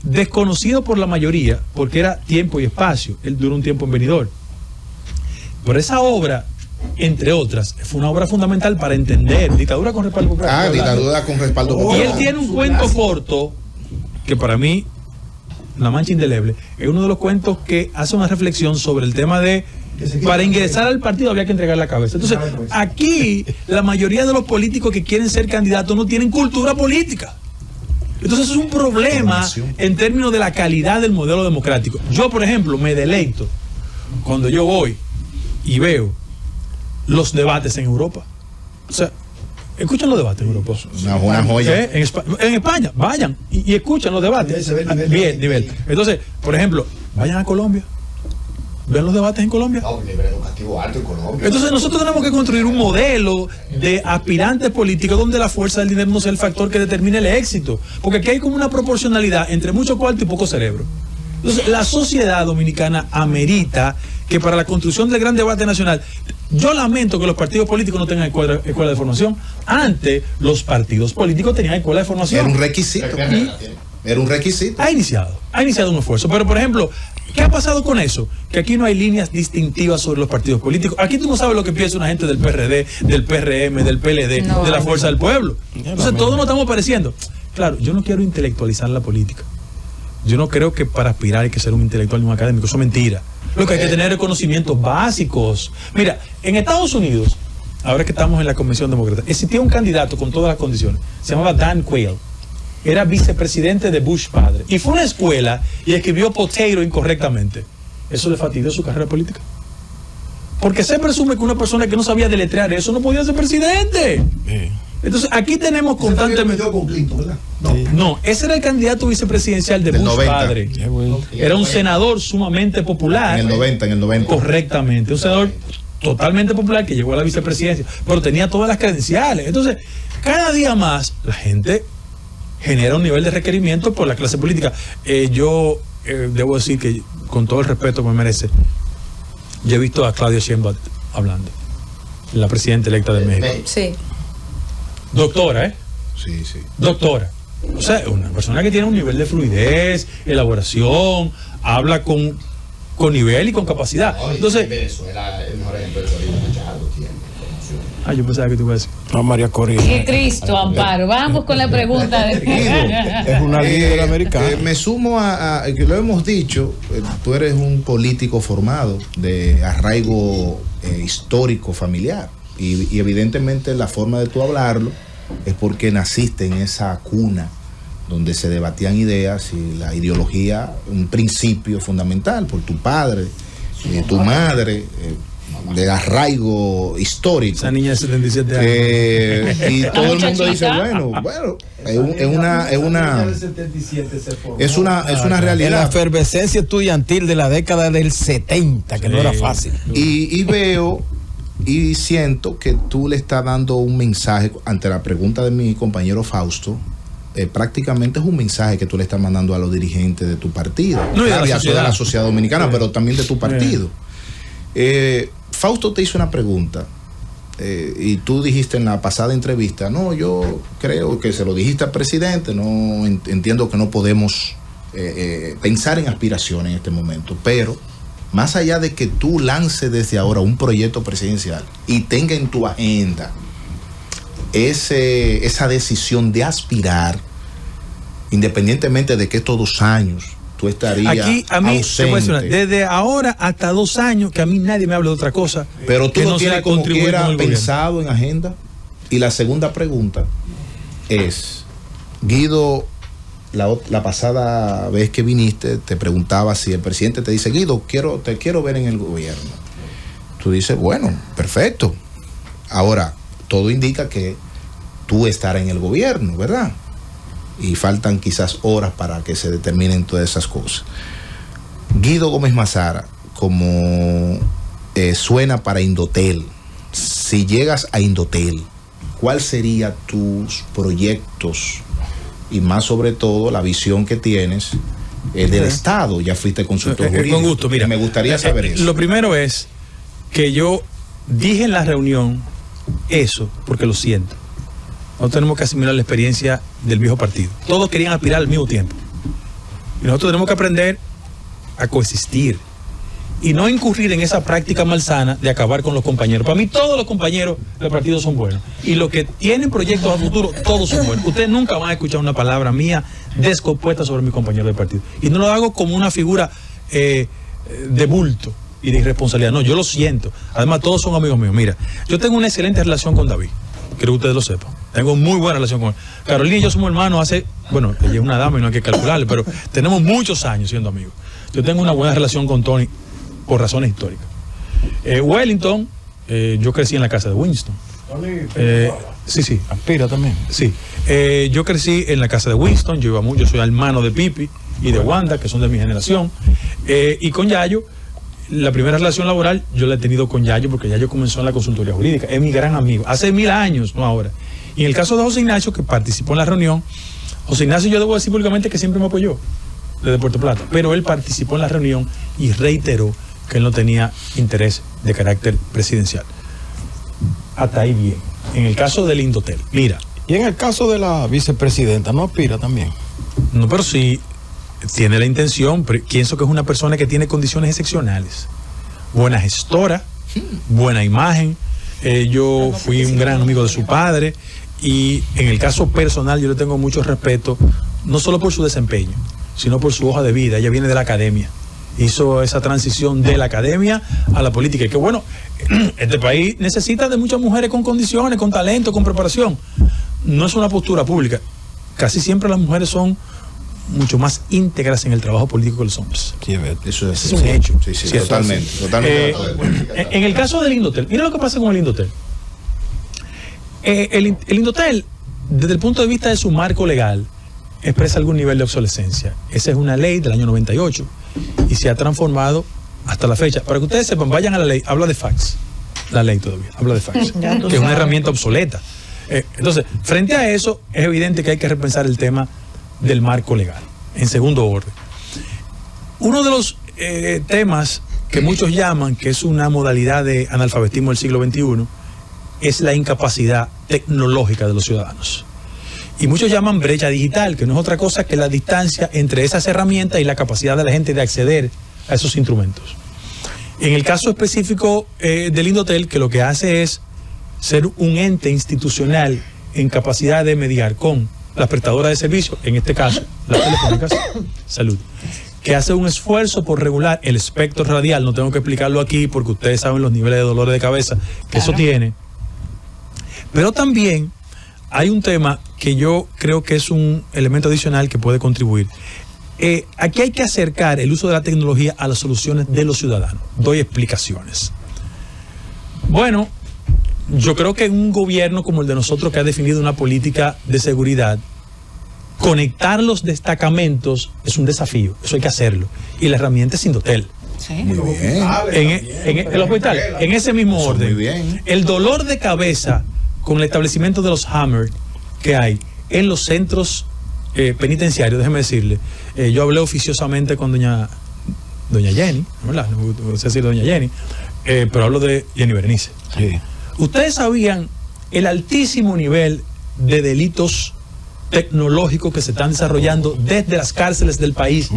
[SPEAKER 2] desconocido por la mayoría porque era Tiempo y Espacio. Él duró un tiempo en Benidorm. Pero esa obra, entre otras, fue una obra fundamental para entender Dictadura con respaldo popular.
[SPEAKER 3] Dictadura con respaldo popular.
[SPEAKER 2] Y él tiene un cuento corto que para mí, La Mancha Indeleble, es uno de los cuentos que hace una reflexión sobre el tema de para ingresar al partido había que entregar la cabeza. Entonces, aquí la mayoría de los políticos que quieren ser candidatos no tienen cultura política. Entonces es un problema en términos de la calidad del modelo democrático. Yo, por ejemplo, me deleito cuando yo voy y veo los debates en Europa. O sea, escuchan los debates en Europa.
[SPEAKER 3] Una joya.
[SPEAKER 2] En España, vayan y escuchan los debates. Bien, nivel. Entonces, por ejemplo, vayan a Colombia. Vean los debates en Colombia.
[SPEAKER 6] Nivel educativo alto en Colombia.
[SPEAKER 2] Entonces nosotros tenemos que construir un modelo de aspirantes políticos donde la fuerza del dinero no sea el factor que determine el éxito. Porque aquí hay como una proporcionalidad entre mucho cuarto y poco cerebro. Entonces la sociedad dominicana amerita que para la construcción del gran debate nacional, yo lamento que los partidos políticos no tengan escuela de formación. Antes los partidos políticos tenían escuela de formación.
[SPEAKER 3] Era un requisito. Era un requisito.
[SPEAKER 2] Ha iniciado un esfuerzo. Pero, por ejemplo, ¿qué ha pasado con eso? Que aquí no hay líneas distintivas sobre los partidos políticos. Aquí tú no sabes lo que piensa una gente del PRD, del PRM, del PLD, de la Fuerza del Pueblo. Entonces, todos nos estamos pareciendo. Claro, yo no quiero intelectualizar la política. Yo no creo que para aspirar hay que ser un intelectual ni un académico. Eso es mentira. Lo que hay que tener es conocimientos básicos. Mira, en Estados Unidos, ahora que estamos en la Convención Demócrata, existía un candidato con todas las condiciones. Se llamaba Dan Quayle. Era vicepresidente de Bush padre. Y fue a una escuela y escribió potato incorrectamente. Eso le fastidió su carrera política. Porque se presume que una persona que no sabía deletrear eso no podía ser presidente. Entonces aquí tenemos constantemente... No, ese era el candidato vicepresidencial de Bush padre. Era un senador sumamente popular.
[SPEAKER 3] En el 90.
[SPEAKER 2] Correctamente. Un senador totalmente popular que llegó a la vicepresidencia. Pero tenía todas las credenciales. Entonces, cada día más la gente genera un nivel de requerimiento por la clase política. Yo debo decir que, con todo el respeto que me merece, yo he visto a Claudia Sheinbaum hablando, la presidenta electa de México.
[SPEAKER 4] Sí.
[SPEAKER 2] Doctora,
[SPEAKER 3] Sí.
[SPEAKER 2] Doctora. O sea, una persona que tiene un nivel de fluidez, elaboración, habla con nivel y con capacidad.
[SPEAKER 6] Entonces, en Venezuela, el mejor ejemplo de Corina Machado tiene.
[SPEAKER 2] Yo pensaba que tú ibas a decir.
[SPEAKER 5] No, María Corina.
[SPEAKER 1] Qué Cristo, Amparo. Vamos con la pregunta.
[SPEAKER 5] Es una líder americana.
[SPEAKER 3] Me sumo a que lo hemos dicho, tú eres un político formado de arraigo histórico, familiar. Y evidentemente la forma de tú hablarlo es porque naciste en esa cuna donde se debatían ideas y la ideología, un principio fundamental por tu padre, tu madre, de arraigo histórico.
[SPEAKER 2] Esa niña de 77 años.
[SPEAKER 3] Y todo el mundo dice, es una realidad.
[SPEAKER 5] La efervescencia estudiantil de la década del 70, que no era fácil.
[SPEAKER 3] Y veo y siento que tú le estás dando un mensaje ante la pregunta de mi compañero Fausto. Prácticamente es un mensaje que tú le estás mandando a los dirigentes de tu partido, y a toda la sociedad dominicana, pero también de tu partido. Fausto te hizo una pregunta y tú dijiste en la pasada entrevista, no, yo creo que se lo dijiste al presidente, no entiendo que no podemos pensar en aspiraciones en este momento, pero más allá de que tú lances desde ahora un proyecto presidencial y tenga en tu agenda esa decisión de aspirar, independientemente de que estos 2 años tú estarías
[SPEAKER 2] aquí a mí
[SPEAKER 3] ausente.
[SPEAKER 2] Desde ahora hasta 2 años que a mí nadie me habla de otra cosa,
[SPEAKER 3] pero tú
[SPEAKER 2] que
[SPEAKER 3] no
[SPEAKER 2] no
[SPEAKER 3] tienes
[SPEAKER 2] sea
[SPEAKER 3] como
[SPEAKER 2] contribuir
[SPEAKER 3] quiera
[SPEAKER 2] con el
[SPEAKER 3] pensado
[SPEAKER 2] gobierno.
[SPEAKER 3] en agenda. Y la segunda pregunta es, Guido la pasada vez que viniste, te preguntaba si el presidente te dice, Guido, te quiero ver en el gobierno. Tú dices, bueno, perfecto. Ahora, todo indica que tú estarás en el gobierno, ¿verdad? Y faltan quizás horas para que se determinen todas esas cosas. Guido Gómez Mazara, como suena para Indotel, si llegas a Indotel, ¿cuáles serían tus proyectos y más sobre todo la visión que tienes del Estado? Ya fuiste consultor jurídico.
[SPEAKER 2] Con gusto, mira.
[SPEAKER 3] Me gustaría saber eso.
[SPEAKER 2] Lo primero es que yo dije en la reunión eso porque lo siento. No tenemos que asimilar la experiencia del viejo partido. Todos querían aspirar al mismo tiempo. Y nosotros tenemos que aprender a coexistir y no incurrir en esa práctica malsana de acabar con los compañeros. Para mí todos los compañeros del partido son buenos. Y los que tienen proyectos a futuro, todos son buenos. Ustedes nunca van a escuchar una palabra mía descompuesta sobre mis compañeros del partido. Y no lo hago como una figura de bulto y de irresponsabilidad. No, yo lo siento. Además, todos son amigos míos. Mira, yo tengo una excelente relación con David. Quiero que ustedes lo sepan. Tengo muy buena relación con él. Carolina y yo somos hermanos bueno, ella es una dama y no hay que calcularle, pero tenemos muchos años siendo amigos. Yo tengo una buena relación con Tony por razones históricas. Wellington, yo crecí en la casa de Winston. Sí.
[SPEAKER 5] Aspira también.
[SPEAKER 2] Sí. Yo crecí en la casa de Winston, yo soy hermano de Pipi y de Wanda, que son de mi generación. Y con Yayo, la primera relación laboral yo la he tenido con Yayo porque Yayo comenzó en la consultoría jurídica. Es mi gran amigo, hace 1000 años, no ahora. Y en el caso de José Ignacio, que participó en la reunión, José Ignacio, yo debo decir públicamente que siempre me apoyó desde Puerto Plata, pero él participó en la reunión y reiteró que él no tenía interés de carácter presidencial. Hasta ahí bien. En el caso del Indotel, mira.
[SPEAKER 5] Y en el caso de la vicepresidenta, ¿no aspira también?
[SPEAKER 2] No, pero sí tiene la intención. Pienso que es una persona que tiene condiciones excepcionales. Buena gestora, buena imagen. Yo fui un gran amigo de su padre y en el caso personal yo le tengo mucho respeto, no solo por su desempeño, sino por su hoja de vida. Ella viene de la academia. Hizo esa transición de la academia a la política. Y que bueno, este país necesita de muchas mujeres con condiciones, con talento, con preparación. No es una postura pública. Casi siempre las mujeres son mucho más íntegras en el trabajo político que los hombres.
[SPEAKER 3] Sí, eso es
[SPEAKER 2] un hecho.
[SPEAKER 3] Sí, totalmente.
[SPEAKER 2] En el caso del Indotel, mira lo que pasa con el Indotel. El Indotel, desde el punto de vista de su marco legal, expresa algún nivel de obsolescencia. Esa es una ley del año 98 y se ha transformado hasta la fecha. Para que ustedes sepan, vayan a la ley, habla de fax. La ley todavía, habla de fax, que es una herramienta obsoleta. Entonces, frente a eso, es evidente que hay que repensar el tema del marco legal, en segundo orden. Uno de los temas que muchos llaman, que es una modalidad de analfabetismo del siglo XXI, es la incapacidad tecnológica de los ciudadanos. Y muchos llaman brecha digital, que no es otra cosa que la distancia entre esas herramientas y la capacidad de la gente de acceder a esos instrumentos. En el caso específico del Indotel, que lo que hace es ser un ente institucional en capacidad de mediar con las prestadoras de servicios, en este caso las telefónicas, salud, que hace un esfuerzo por regular el espectro radial. No tengo que explicarlo aquí porque ustedes saben los niveles de dolor de cabeza que eso tiene. Pero también hay un tema que yo creo que es un elemento adicional que puede contribuir. Aquí hay que acercar el uso de la tecnología a las soluciones de los ciudadanos. Doy explicaciones. Bueno, yo creo que en un gobierno como el de nosotros, que ha definido una política de seguridad, conectar los destacamentos es un desafío. Eso hay que hacerlo. Y la herramienta es Indotel.
[SPEAKER 1] Sí.
[SPEAKER 3] Muy bien.
[SPEAKER 2] En el hospital, en ese mismo orden.
[SPEAKER 3] Muy bien.
[SPEAKER 2] El dolor de cabeza con el establecimiento de los Hammer que hay en los centros penitenciarios, déjeme decirle, yo hablé oficiosamente con doña Jenny, ¿verdad? No sé decir doña Jenny, pero hablo de Jenny Berenice.
[SPEAKER 5] Sí.
[SPEAKER 2] Ustedes sabían el altísimo nivel de delitos tecnológicos que se están desarrollando desde las cárceles del país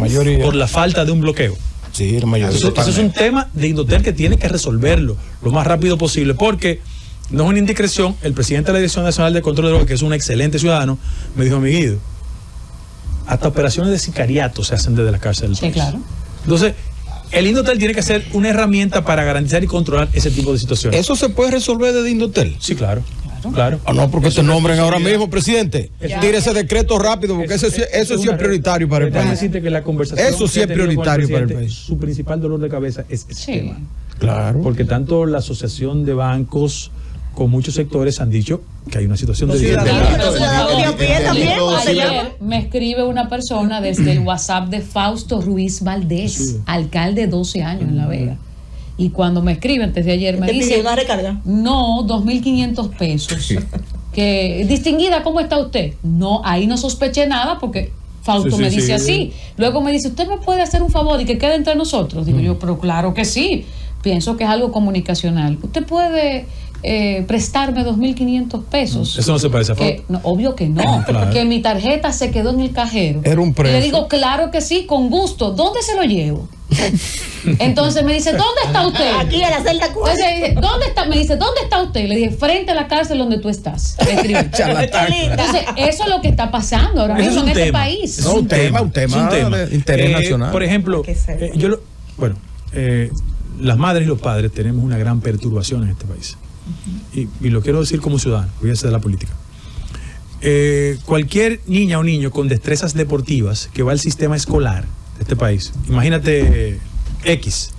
[SPEAKER 2] por la falta de un bloqueo.
[SPEAKER 5] Sí, la mayoría.
[SPEAKER 2] Eso es un tema de Indotel que tiene que resolverlo lo más rápido posible, porque no es una indiscreción. El presidente de la Dirección Nacional de Control de Drogas, que es un excelente ciudadano, me dijo: mi Guido, hasta operaciones de sicariato se hacen desde la cárcel del país.
[SPEAKER 1] Sí, claro.
[SPEAKER 2] Entonces, el Indotel tiene que ser una herramienta para garantizar y controlar ese tipo de situaciones.
[SPEAKER 5] ¿Eso se puede resolver desde Indotel?
[SPEAKER 2] Sí, claro. Claro.
[SPEAKER 5] No, porque se nombren ahora mismo, presidente. Tire ese decreto rápido, porque eso sí es prioritario para el país.
[SPEAKER 2] Decirte que la conversación
[SPEAKER 5] eso sí es prioritario para el país.
[SPEAKER 2] Su principal dolor de cabeza es ese tema.
[SPEAKER 5] Claro.
[SPEAKER 2] Porque tanto la Asociación de Bancos con muchos sectores han dicho que hay una situación de
[SPEAKER 1] Ayer me escribe una persona desde el WhatsApp de Fausto Ruiz Valdés, alcalde 12 años en La Vega. Y cuando me escribe antes de ayer me dice,
[SPEAKER 4] ¿una recarga?
[SPEAKER 1] No, 2.500 pesos. Que, distinguida, ¿cómo está usted? No, ahí no sospeché nada porque Fausto me dice así. Luego me dice, ¿usted me puede hacer un favor y que quede entre nosotros? Digo yo, pero claro que sí. Pienso que es algo comunicacional. Usted puede prestarme 2.500 pesos.
[SPEAKER 2] Eso no se parece a
[SPEAKER 1] Fausto. No, obvio que no. Claro. Que mi tarjeta se quedó en el cajero.
[SPEAKER 5] Era un precio.
[SPEAKER 1] Y le digo, claro que sí, con gusto. ¿Dónde se lo llevo? Entonces me dice, ¿dónde está usted?
[SPEAKER 4] Aquí en la celda 4.
[SPEAKER 1] Entonces, ¿dónde está? Me dice, ¿dónde está usted? Le dije, frente a la cárcel donde tú estás. Entonces, eso es lo que está pasando ahora mismo en este país.
[SPEAKER 5] Es un tema de interés nacional.
[SPEAKER 2] Por ejemplo, las madres y los padres tenemos una gran perturbación en este país. Y lo quiero decir como ciudadano, voy a hacer de la política. Cualquier niña o niño con destrezas deportivas que va al sistema escolar de este país, imagínate X,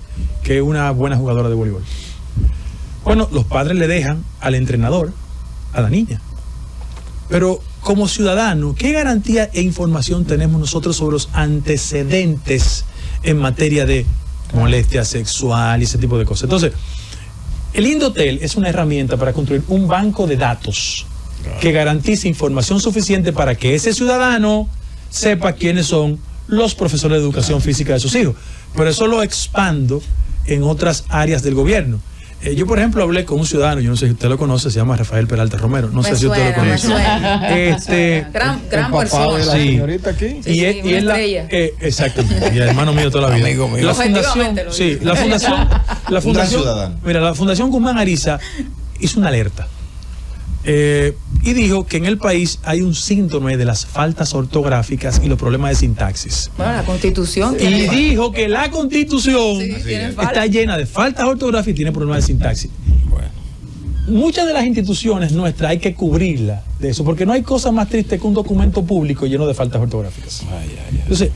[SPEAKER 2] que es una buena jugadora de voleibol. Bueno, los padres le dejan al entrenador a la niña. Pero como ciudadano, ¿qué garantía e información tenemos nosotros sobre los antecedentes en materia de molestia sexual y ese tipo de cosas? Entonces, el Indotel es una herramienta para construir un banco de datos que garantice información suficiente para que ese ciudadano sepa quiénes son los profesores de educación física de sus hijos. Pero eso lo expando en otras áreas del gobierno. Yo, por ejemplo, hablé con un ciudadano, yo no sé si usted lo conoce, se llama Rafael Peralta Romero. No sé si usted lo conoce.
[SPEAKER 8] Gran persona.
[SPEAKER 5] De la señorita aquí.
[SPEAKER 8] Y es la
[SPEAKER 2] exactamente. Y el hermano mío toda la vida.
[SPEAKER 5] Amigo mío.
[SPEAKER 2] La fundación, mira, la Fundación Guzmán Ariza hizo una alerta. Y dijo que en el país hay un síndrome de las faltas ortográficas y los problemas de sintaxis.
[SPEAKER 8] Bueno, la Constitución.
[SPEAKER 2] Y dijo que la Constitución está llena de faltas ortográficas y tiene problemas de sintaxis. Bueno. Muchas de las instituciones nuestras hay que cubrirlas de eso, porque no hay cosa más triste que un documento público lleno de faltas ortográficas. Entonces,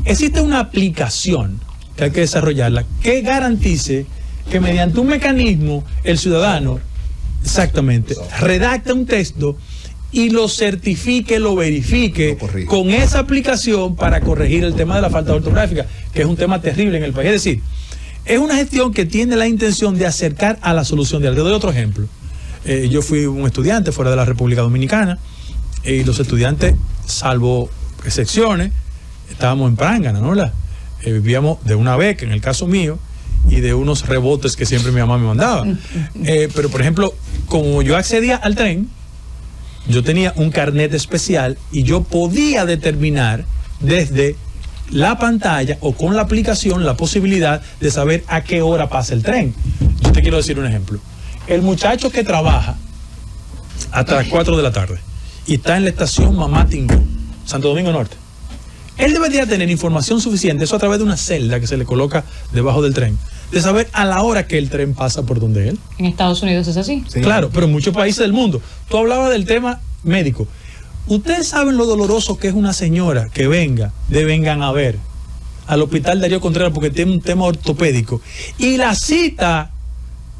[SPEAKER 2] existe una aplicación que hay que desarrollarla que garantice que mediante un mecanismo el ciudadano redacta un texto y lo certifique, lo verifique con esa aplicación para corregir el tema de la falta ortográfica, que es un tema terrible en el país. Es decir, es una gestión que tiene la intención de acercar a la solución de algo. Te doy otro ejemplo. Yo fui un estudiante fuera de la República Dominicana y los estudiantes, salvo excepciones, estábamos en prángana, ¿no? Vivíamos de una beca, en el caso mío, y de unos rebotes que siempre mi mamá me mandaba. Pero, por ejemplo, como yo accedía al tren, yo tenía un carnet especial y yo podía determinar desde la pantalla o con la aplicación la posibilidad de saber a qué hora pasa el tren. Yo te quiero decir un ejemplo. El muchacho que trabaja hasta las 4 de la tarde y está en la estación Mamá Tingó, Santo Domingo Norte, él debería tener información suficiente, eso a través de una celda que se le coloca debajo del tren, de saber a la hora que el tren pasa por donde él.
[SPEAKER 1] En Estados Unidos es así.
[SPEAKER 2] Sí. Claro, pero en muchos países del mundo. Tú hablabas del tema médico. Ustedes saben lo doloroso que es una señora que vengan a ver al hospital Darío Contreras porque tiene un tema ortopédico y la cita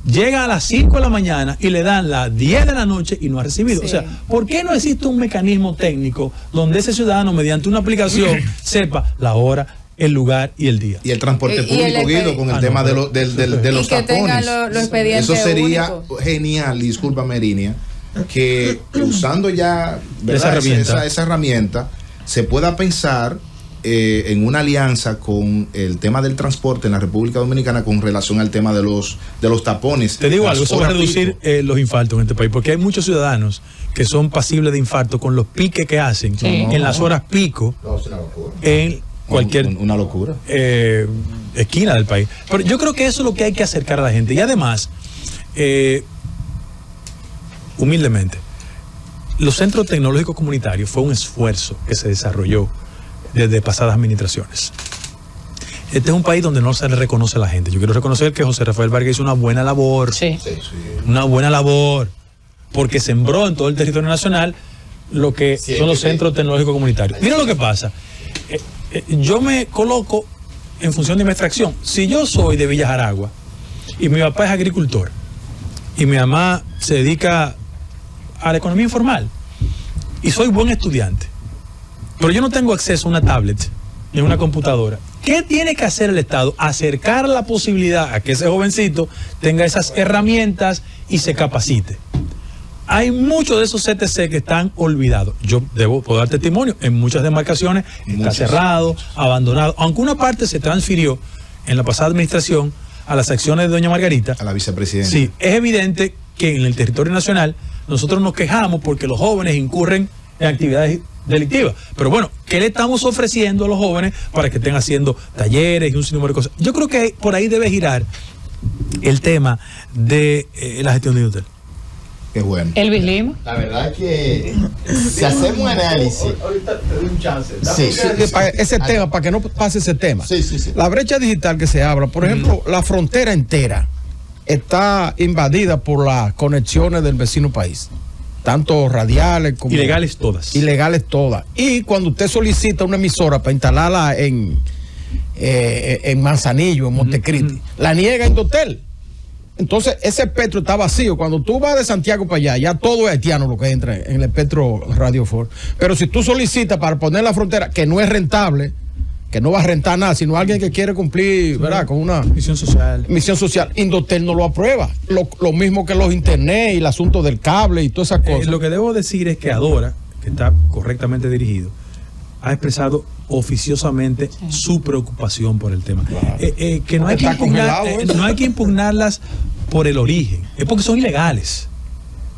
[SPEAKER 2] llega a las 5 de la mañana y le dan las 10 de la noche y no ha recibido. Sí. O sea, ¿por qué no existe un mecanismo técnico donde ese ciudadano mediante una aplicación sepa la hora, el lugar y el día?
[SPEAKER 3] Y el transporte público, Guido, con el tema de los tapones. Eso sería genial, discúlpame, Erinia, que usando ya esa herramienta se pueda pensar en una alianza con el tema del transporte en la República Dominicana con relación al tema de los tapones.
[SPEAKER 2] Te digo algo, eso va a reducir los infartos en este país, porque hay muchos ciudadanos que son pasibles de infarto con los piques que hacen en las horas pico en cualquier
[SPEAKER 3] una locura
[SPEAKER 2] esquina del país. Pero yo creo que eso es lo que hay que acercar a la gente. Y además, humildemente, los centros tecnológicos comunitarios fue un esfuerzo que se desarrolló desde pasadas administraciones. Este es un país donde no se le reconoce a la gente. Yo quiero reconocer que José Rafael Vargas hizo una buena labor. Sí. Una buena labor. porque sembró en todo el territorio nacional lo que son los centros tecnológicos comunitarios. Mira lo que pasa. Yo me coloco en función de mi extracción. Si yo soy de Villa Jaragua y mi papá es agricultor y mi mamá se dedica a la economía informal y soy buen estudiante, pero yo no tengo acceso a una tablet ni a una computadora, ¿qué tiene que hacer el Estado? Acercar la posibilidad a que ese jovencito tenga esas herramientas y se capacite. Hay muchos de esos CTC que están olvidados. Yo puedo dar testimonio, en muchas demarcaciones está cerrado, abandonado, aunque una parte se transfirió en la pasada administración a las acciones de doña Margarita,
[SPEAKER 3] a la vicepresidenta.
[SPEAKER 2] Sí, es evidente que en el territorio nacional nosotros nos quejamos porque los jóvenes incurren en actividades delictivas. Pero bueno, ¿qué le estamos ofreciendo a los jóvenes para que estén haciendo talleres y un sinnúmero de cosas? Yo creo que por ahí debe girar el tema de la gestión de Indutel.
[SPEAKER 3] Qué bueno.
[SPEAKER 1] Elvis Lima.
[SPEAKER 6] La verdad es que si hacemos un análisis.
[SPEAKER 5] Ahorita te doy un chance.
[SPEAKER 6] Sí,
[SPEAKER 5] ese tema, para que no pase ese tema.
[SPEAKER 6] Sí.
[SPEAKER 5] La brecha digital que se habla, por ejemplo, la frontera entera está invadida por las conexiones del vecino país. Tanto radiales como...
[SPEAKER 2] Ilegales todas.
[SPEAKER 5] Ilegales todas. Y cuando usted solicita una emisora para instalarla en Manzanillo, en Montecristi, la niega Indotel. Entonces, ese espectro está vacío. Cuando tú vas de Santiago para allá, ya todo es haitiano lo que entra en el espectro Radio For. Pero si tú solicitas para poner la frontera, que no es rentable, que no va a rentar nada, sino alguien que quiere cumplir, ¿verdad?, con una
[SPEAKER 2] misión social,
[SPEAKER 5] Indotel no lo aprueba. Lo mismo que los internet y el asunto del cable y todas esas cosas.
[SPEAKER 2] Lo que debo decir es que Adora, que está correctamente dirigido, ha expresado oficiosamente su preocupación por el tema. Claro. Que no hay que impugnarlas por el origen, es porque son ilegales.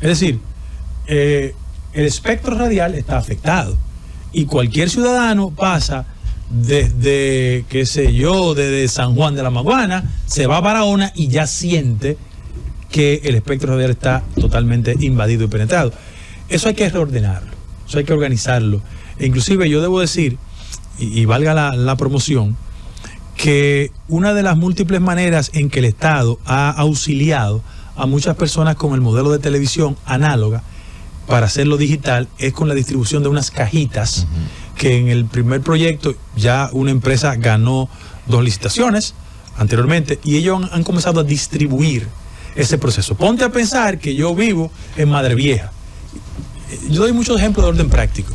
[SPEAKER 2] Es decir, el espectro radial está afectado y cualquier ciudadano pasa desde, qué sé yo, desde San Juan de la Maguana, se va a Barahona y ya siente que el espectro radial está totalmente invadido y penetrado. Eso hay que reordenarlo, eso hay que organizarlo. E inclusive yo debo decir, y valga la promoción, que una de las múltiples maneras en que el Estado ha auxiliado a muchas personas con el modelo de televisión análoga para hacerlo digital es con la distribución de unas cajitas que en el primer proyecto ya una empresa ganó 2 licitaciones anteriormente y ellos han comenzado a distribuir ese proceso. Ponte a pensar que yo vivo en Madre Vieja. Yo doy muchos ejemplos de orden práctico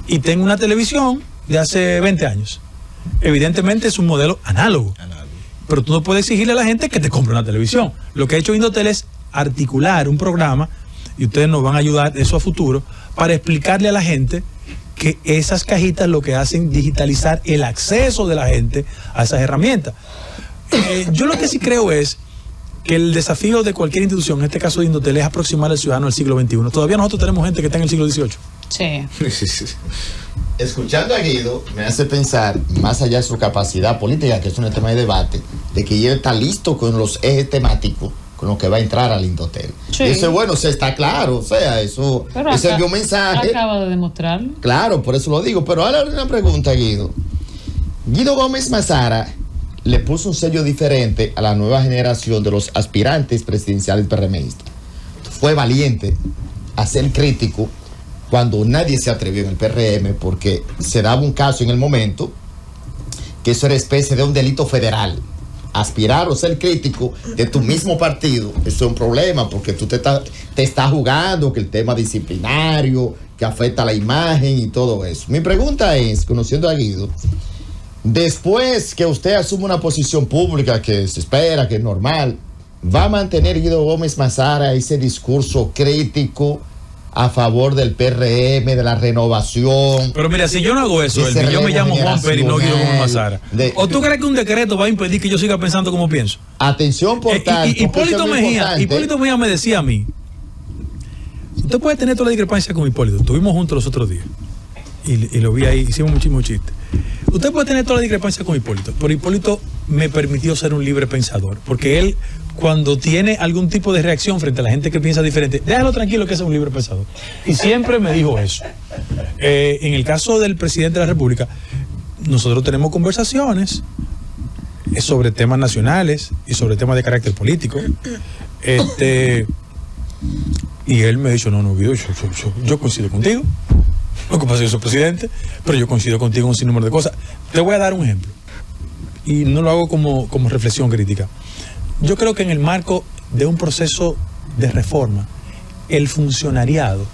[SPEAKER 2] y tengo una televisión de hace 20 años. Evidentemente es un modelo análogo, pero tú no puedes exigirle a la gente que te compre una televisión. Lo que ha hecho Indotel es articular un programa, y ustedes nos van a ayudar eso a futuro, para explicarle a la gente que esas cajitas lo que hacen digitalizar el acceso de la gente a esas herramientas. Yo lo que sí creo es que el desafío de cualquier institución, en este caso de Indotel, es aproximar al ciudadano al siglo XXI. Todavía nosotros tenemos gente que está en el siglo XVIII.
[SPEAKER 1] Sí.
[SPEAKER 6] Escuchando a Guido me hace pensar, más allá de su capacidad política, que es un tema de debate, de que él está listo con los ejes temáticos con lo que va a entrar al Indotel. Sí. Y eso, bueno, se está claro, o sea, eso ese es un mensaje.
[SPEAKER 1] Acaba de demostrarlo.
[SPEAKER 6] Claro, por eso lo digo. Pero ahora una pregunta, Guido. Guido Gómez Mazara le puso un sello diferente a la nueva generación de los aspirantes presidenciales PRMistas. Fue valiente a ser crítico cuando nadie se atrevió en el PRM, porque se daba un caso en el momento que eso era especie de un delito federal. Aspirar o ser crítico de tu mismo partido, eso es un problema, porque tú te estás jugando que el tema disciplinario, que afecta a la imagen y todo eso. Mi pregunta es, conociendo a Guido, después que usted asume una posición pública que se espera, que es normal, ¿va a mantener Guido Gómez Mazara ese discurso crítico a favor del PRM, de la renovación?
[SPEAKER 2] Pero mira, si yo no hago eso, yo me llamo Juan Pérez y no Guido Gómez Mazara. ¿O tú crees que un decreto va a impedir que yo siga pensando como pienso?
[SPEAKER 6] Atención, por tanto.
[SPEAKER 2] Hipólito Mejía me decía a mí, usted puede tener toda la discrepancia con Hipólito. Estuvimos juntos los otros días y lo vi ahí, hicimos muchísimos chistes. Usted puede tener toda la discrepancia con Hipólito, pero Hipólito me permitió ser un libre pensador, porque él, cuando tiene algún tipo de reacción frente a la gente que piensa diferente, déjalo tranquilo que es un libre pensador. Y siempre me dijo eso. En el caso del presidente de la República, nosotros tenemos conversaciones sobre temas nacionales y sobre temas de carácter político. Y él me ha dicho, no, Guido, yo coincido contigo. Lo que pasa es que yo soy presidente, pero yo coincido contigo en un sinnúmero de cosas. Te voy a dar un ejemplo. Y no lo hago como reflexión crítica. Yo creo que en el marco de un proceso de reforma, el funcionariado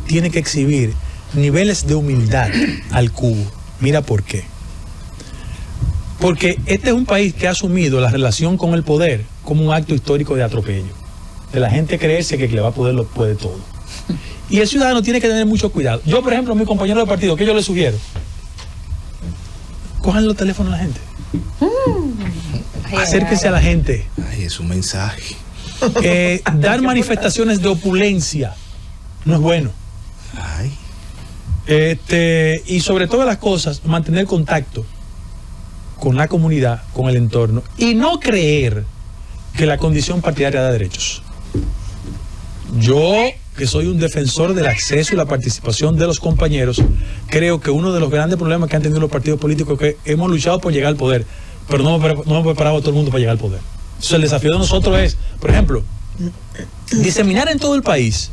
[SPEAKER 2] tiene que exhibir niveles de humildad al cubo. Mira por qué. Porque este es un país que ha asumido la relación con el poder como un acto histórico de atropello. De la gente creerse que le va a poder, lo puede todo. Y el ciudadano tiene que tener mucho cuidado. Yo, por ejemplo, a mi compañero de partido, ¿qué yo le sugiero? Cojan los teléfonos a la gente. Acérquense a la gente.
[SPEAKER 3] Ay, es un mensaje.
[SPEAKER 2] Dar manifestaciones de opulencia no es bueno.
[SPEAKER 3] Ay.
[SPEAKER 2] Y sobre todas las cosas, mantener contacto con la comunidad, con el entorno, y no creer que la condición partidaria da derechos. Yo, que soy un defensor del acceso y la participación de los compañeros, creo que uno de los grandes problemas que han tenido los partidos políticos es que hemos luchado por llegar al poder, pero no hemos preparado a todo el mundo para llegar al poder. Entonces el desafío de nosotros es, por ejemplo, diseminar en todo el país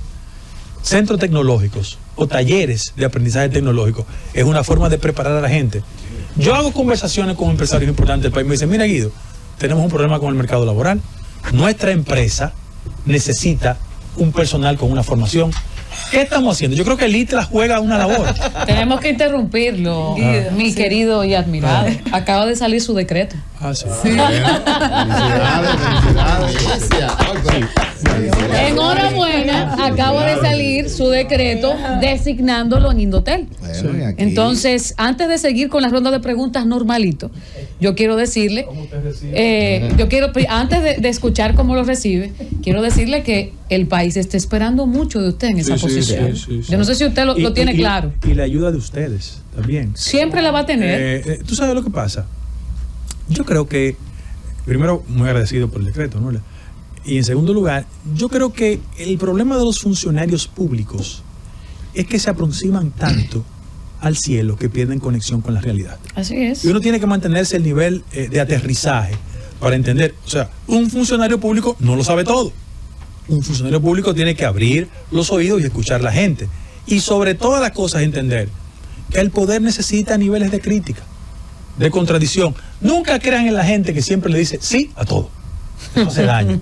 [SPEAKER 2] centros tecnológicos o talleres de aprendizaje tecnológico. Es una forma de preparar a la gente. Yo hago conversaciones con empresarios importantes del país. Me dicen, mira Guido, tenemos un problema con el mercado laboral. Nuestra empresa necesita un personal con una formación. ¿Qué estamos haciendo? Yo creo que el ITLA juega una labor.
[SPEAKER 1] Tenemos que interrumpirlo, mi querido y admirado. Acaba de salir su decreto.
[SPEAKER 2] Sí.
[SPEAKER 1] Enhorabuena, acaba de salir su decreto designándolo en Indotel. Entonces, antes de seguir con la ronda de preguntas normalito, yo quiero decirle, antes de escuchar cómo lo recibe, quiero decirle que el país está esperando mucho de usted en esa posición. Yo no sé si usted lo tiene claro.
[SPEAKER 2] Y la ayuda de ustedes también.
[SPEAKER 1] Siempre la va a tener.
[SPEAKER 2] ¿Tú sabes lo que pasa? Yo creo que, primero, muy agradecido por el decreto, ¿no? Y en segundo lugar, yo creo que el problema de los funcionarios públicos es que se aproximan tanto al cielo que pierden conexión con la realidad.
[SPEAKER 1] Así es.
[SPEAKER 2] Y uno tiene que mantenerse el nivel de aterrizaje para entender. O sea, un funcionario público no lo sabe todo. Un funcionario público tiene que abrir los oídos y escuchar a la gente. Y sobre todas las cosas entender que el poder necesita niveles de crítica, de contradicción. Nunca crean en la gente que siempre le dice sí a todo. Eso hace daño.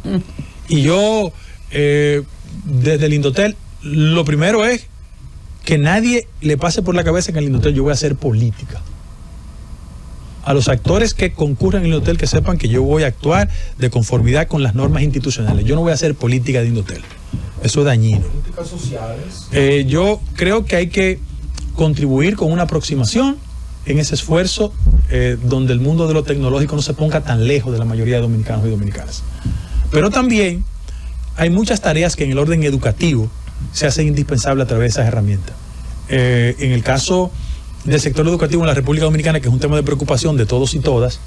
[SPEAKER 2] Y yo, desde el Indotel, lo primero es que nadie le pase por la cabeza que en el Indotel yo voy a hacer política. A los actores que concurran en el Indotel que sepan que yo voy a actuar de conformidad con las normas institucionales. Yo no voy a hacer política de Indotel. Eso es dañino. Políticas sociales. Yo creo que hay que contribuir con una aproximación en ese esfuerzo donde el mundo de lo tecnológico no se ponga tan lejos de la mayoría de dominicanos y dominicanas. Pero también hay muchas tareas que en el orden educativo se hacen indispensables a través de esas herramientas. En el caso del sector educativo en la República Dominicana, que es un tema de preocupación de todos y todas,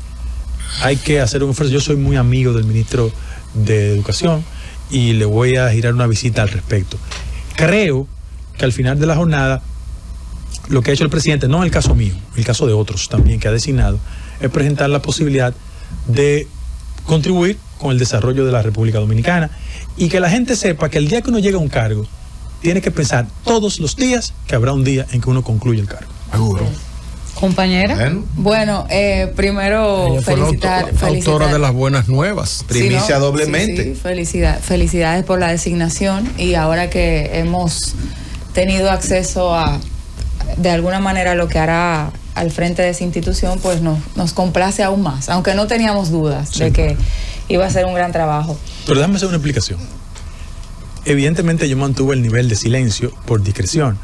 [SPEAKER 2] hay que hacer un esfuerzo. Yo soy muy amigo del ministro de Educación y le voy a girar una visita al respecto. Creo que al final de la jornada, lo que ha hecho el presidente, no en el caso mío, el caso de otros también que ha designado, es presentar la posibilidad de contribuir con el desarrollo de la República Dominicana y que la gente sepa que el día que uno llega a un cargo, tiene que pensar todos los días que habrá un día en que uno concluye el cargo.
[SPEAKER 3] Seguro.
[SPEAKER 1] Compañera.
[SPEAKER 8] Bueno, primero felicitar.
[SPEAKER 5] Autora de las buenas nuevas.
[SPEAKER 3] Primicia
[SPEAKER 8] sí, ¿no?
[SPEAKER 3] doblemente.
[SPEAKER 8] Sí, felicidades por la designación y ahora que hemos tenido acceso a, de alguna manera, lo que hará al frente de esa institución, pues nos complace aún más, aunque no teníamos dudas de que iba a ser un gran trabajo.
[SPEAKER 2] Pero déjame hacer una explicación. Evidentemente yo mantuve el nivel de silencio por discreción,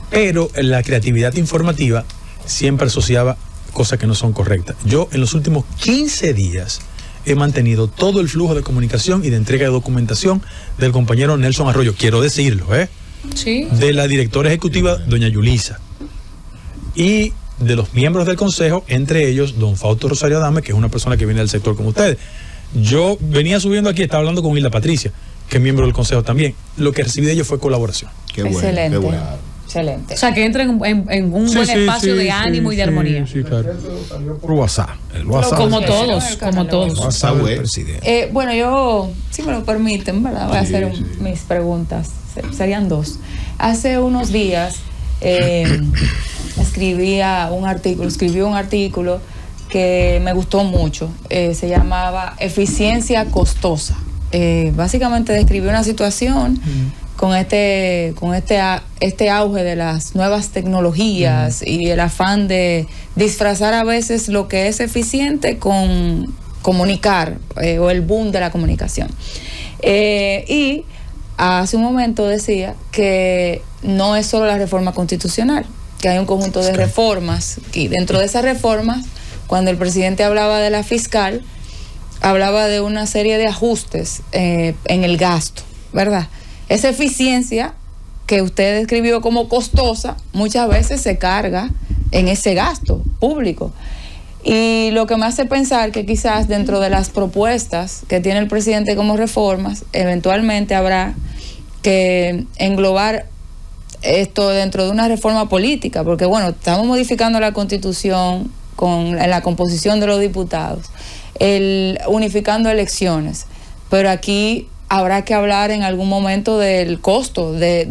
[SPEAKER 2] pero la creatividad informativa siempre asociaba cosas que no son correctas. Yo en los últimos 15 días he mantenido todo el flujo de comunicación y de entrega de documentación del compañero Nelson Arroyo, quiero decirlo,
[SPEAKER 1] Sí.
[SPEAKER 2] de la directora ejecutiva, doña Yulisa, y de los miembros del consejo, entre ellos don Fausto Rosario Adame, que es una persona que viene del sector como ustedes. Yo venía subiendo aquí, estaba hablando con Hilda Patricia, que es miembro del consejo también. Lo que recibí de ellos fue colaboración.
[SPEAKER 3] Qué bueno,
[SPEAKER 8] excelente.
[SPEAKER 3] Qué bueno.
[SPEAKER 8] Excelente.
[SPEAKER 1] O sea, que entren en un buen espacio de ánimo y de armonía.
[SPEAKER 5] Sí, claro. Por WhatsApp. El WhatsApp.
[SPEAKER 1] Como todos.
[SPEAKER 5] WhatsApp del presidente.
[SPEAKER 8] Bueno, yo, si me lo permiten, ¿verdad? Voy a hacer mis preguntas. Serían dos. Hace unos días escribí un artículo que me gustó mucho. Se llamaba Eficiencia Costosa. Básicamente describió una situación con este auge de las nuevas tecnologías y el afán de disfrazar a veces lo que es eficiente con comunicar o el boom de la comunicación. Y hace un momento decía que no es solo la reforma constitucional, que hay un conjunto de reformas, y dentro de esas reformas, cuando el presidente hablaba de la fiscal, hablaba de una serie de ajustes en el gasto, ¿verdad? Esa eficiencia que usted describió como costosa, muchas veces se carga en ese gasto público. Y lo que me hace pensar que quizás dentro de las propuestas que tiene el presidente como reformas, eventualmente habrá que englobar esto dentro de una reforma política, porque bueno, estamos modificando la Constitución en la composición de los diputados, unificando elecciones, pero aquí habrá que hablar en algún momento del costo de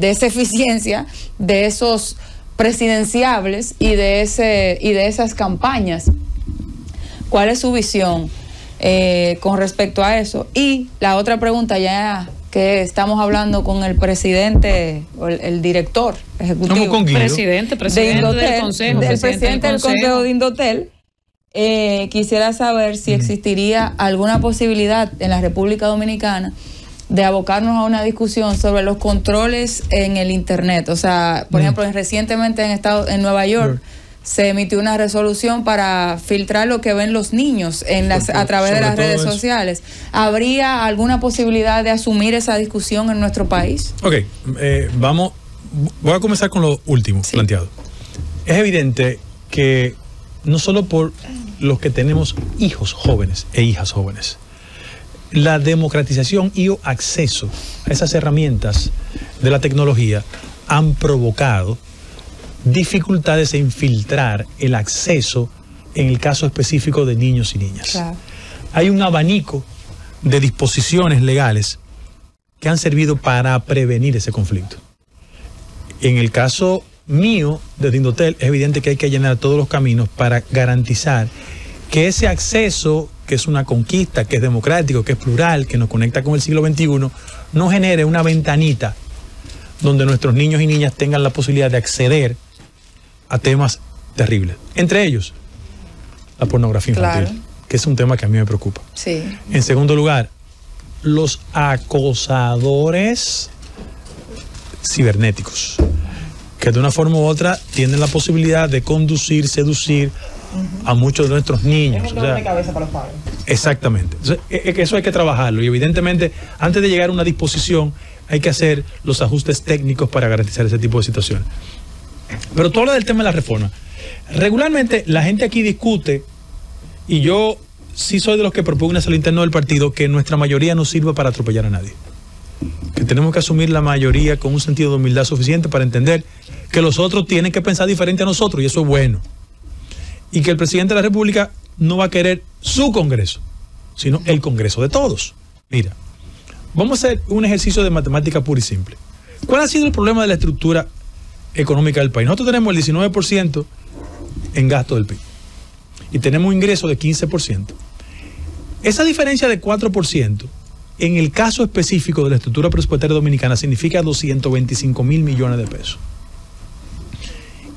[SPEAKER 8] esa eficiencia, de esos presidenciables y de esas campañas. ¿Cuál es su visión con respecto a eso? Y la otra pregunta, ya que estamos hablando con el presidente o el director ejecutivo,
[SPEAKER 1] presidente del Consejo,
[SPEAKER 8] del presidente del Consejo de Indotel, quisiera saber si existiría alguna posibilidad en la República Dominicana de abocarnos a una discusión sobre los controles en el Internet. O sea, por ejemplo, recientemente en Nueva York se emitió una resolución para filtrar lo que ven los niños a través de las redes sociales. ¿Habría alguna posibilidad de asumir esa discusión en nuestro país?
[SPEAKER 2] Ok, voy a comenzar con lo último planteado. Es evidente que no solo por los que tenemos hijos jóvenes e hijas jóvenes, la democratización y o acceso a esas herramientas de la tecnología han provocado dificultades en filtrar el acceso en el caso específico de niños y niñas. Claro. Hay un abanico de disposiciones legales que han servido para prevenir ese conflicto. En el caso mío, desde Indotel, es evidente que hay que allanar todos los caminos para garantizar que ese acceso, que es una conquista, que es democrático, que es plural, que nos conecta con el siglo XXI, no genere una ventanita donde nuestros niños y niñas tengan la posibilidad de acceder a temas terribles. Entre ellos, la pornografía infantil, claro, que es un tema que a mí me preocupa.
[SPEAKER 8] Sí.
[SPEAKER 2] En segundo lugar, los acosadores cibernéticos, que de una forma u otra tienen la posibilidad de conducir, seducir a muchos de nuestros niños.
[SPEAKER 4] Es un dolor de cabeza para los padres.
[SPEAKER 2] Exactamente. Entonces, eso hay que trabajarlo, y evidentemente antes de llegar a una disposición hay que hacer los ajustes técnicos para garantizar ese tipo de situaciones. Pero tú hablas del tema de la reforma. Regularmente la gente aquí discute, y yo sí soy de los que propugnan al interno del partido, que nuestra mayoría no sirva para atropellar a nadie, que tenemos que asumir la mayoría con un sentido de humildad suficiente para entender que los otros tienen que pensar diferente a nosotros, y eso es bueno, y que el presidente de la República no va a querer su Congreso, sino el Congreso de todos. Mira, vamos a hacer un ejercicio de matemática pura y simple. ¿Cuál ha sido el problema de la estructura económica del país? Nosotros tenemos el 19% en gasto del PIB y tenemos un ingreso de 15%. Esa diferencia de 4%, en el caso específico de la estructura presupuestaria dominicana, significa 225,000 millones de pesos.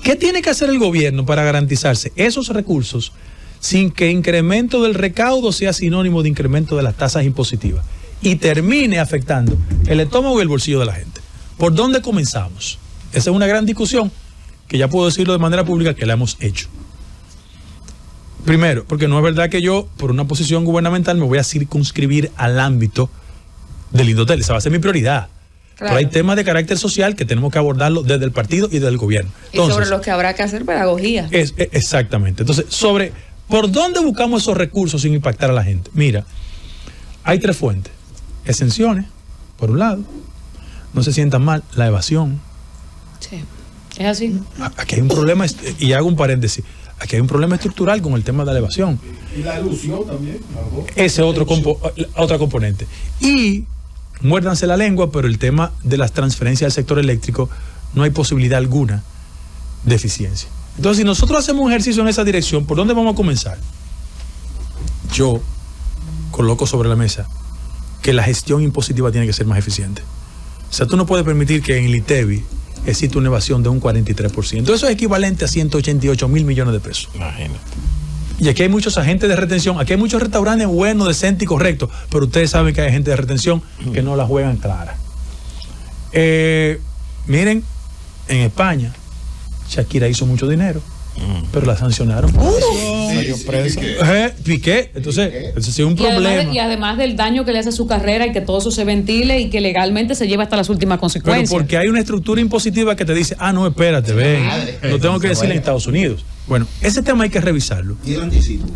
[SPEAKER 2] ¿Qué tiene que hacer el gobierno para garantizarse esos recursos sin que incremento del recaudo sea sinónimo de incremento de las tasas impositivas y termine afectando el estómago y el bolsillo de la gente? ¿Por dónde comenzamos? Esa es una gran discusión que ya puedo decirlo de manera pública que la hemos hecho. Primero, porque no es verdad que yo, por una posición gubernamental, me voy a circunscribir al ámbito del Indotel. Esa va a ser mi prioridad. Claro. Pero hay temas de carácter social que tenemos que abordarlo desde el partido y desde el gobierno. Entonces,
[SPEAKER 8] y sobre los que habrá que hacer pedagogía.
[SPEAKER 2] Exactamente. Entonces, sobre por dónde buscamos esos recursos sin impactar a la gente. Mira, hay 3 fuentes. Exenciones, por un lado. No se sientan mal, la evasión.
[SPEAKER 1] Sí, es así.
[SPEAKER 2] Aquí hay un problema, y hago un paréntesis, aquí hay un problema estructural con el tema de la elevación.
[SPEAKER 7] Y la ilusión también.
[SPEAKER 2] Ese otro otra componente. Y muérdanse la lengua, pero el tema de las transferencias al sector eléctrico no hay posibilidad alguna de eficiencia. Entonces, si nosotros hacemos un ejercicio en esa dirección, ¿por dónde vamos a comenzar? Yo coloco sobre la mesa que la gestión impositiva tiene que ser más eficiente. O sea, tú no puedes permitir que en el ITEVI exista una evasión de un 43%. Eso es equivalente a 188 mil millones de pesos.
[SPEAKER 5] Imagínate.
[SPEAKER 2] Y aquí hay muchos agentes de retención, aquí hay muchos restaurantes buenos, decentes y correctos, pero ustedes saben que hay agentes de retención que no la juegan clara. Miren, en España, Shakira hizo mucho dinero, pero la sancionaron. Piqué. Entonces, ese sí es un problema.
[SPEAKER 1] Y además del daño que le hace a su carrera y que todo eso se ventile y que legalmente se lleva hasta las últimas consecuencias.
[SPEAKER 2] Pero porque hay una estructura impositiva que te dice, no, espérate, ven, lo tengo que decir en Estados Unidos. Bueno, ese tema hay que revisarlo.
[SPEAKER 3] ¿Y el anticipo?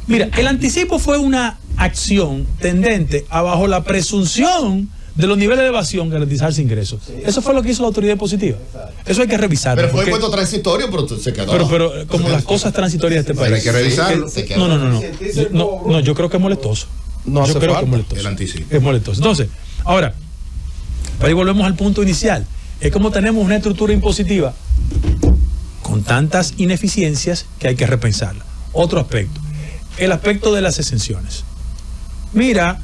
[SPEAKER 2] Mira, el anticipo fue una acción tendente a, bajo la presunción de los niveles de evasión, garantizarse ingresos. Eso fue lo que hizo la autoridad impositiva. Eso hay que revisarlo.
[SPEAKER 6] Pero fue puesto transitorio, pero se quedó.
[SPEAKER 2] Pero como las cosas transitorias de este país.
[SPEAKER 3] Pero hay que revisarlo.
[SPEAKER 2] No, yo creo que es molestoso. Yo creo que es molestoso.
[SPEAKER 3] El anticipo.
[SPEAKER 2] Es molestoso. Entonces, ahora, ahí volvemos al punto inicial. Es como tenemos una estructura impositiva con tantas ineficiencias que hay que repensarla. Otro aspecto, el aspecto de las exenciones. Mira,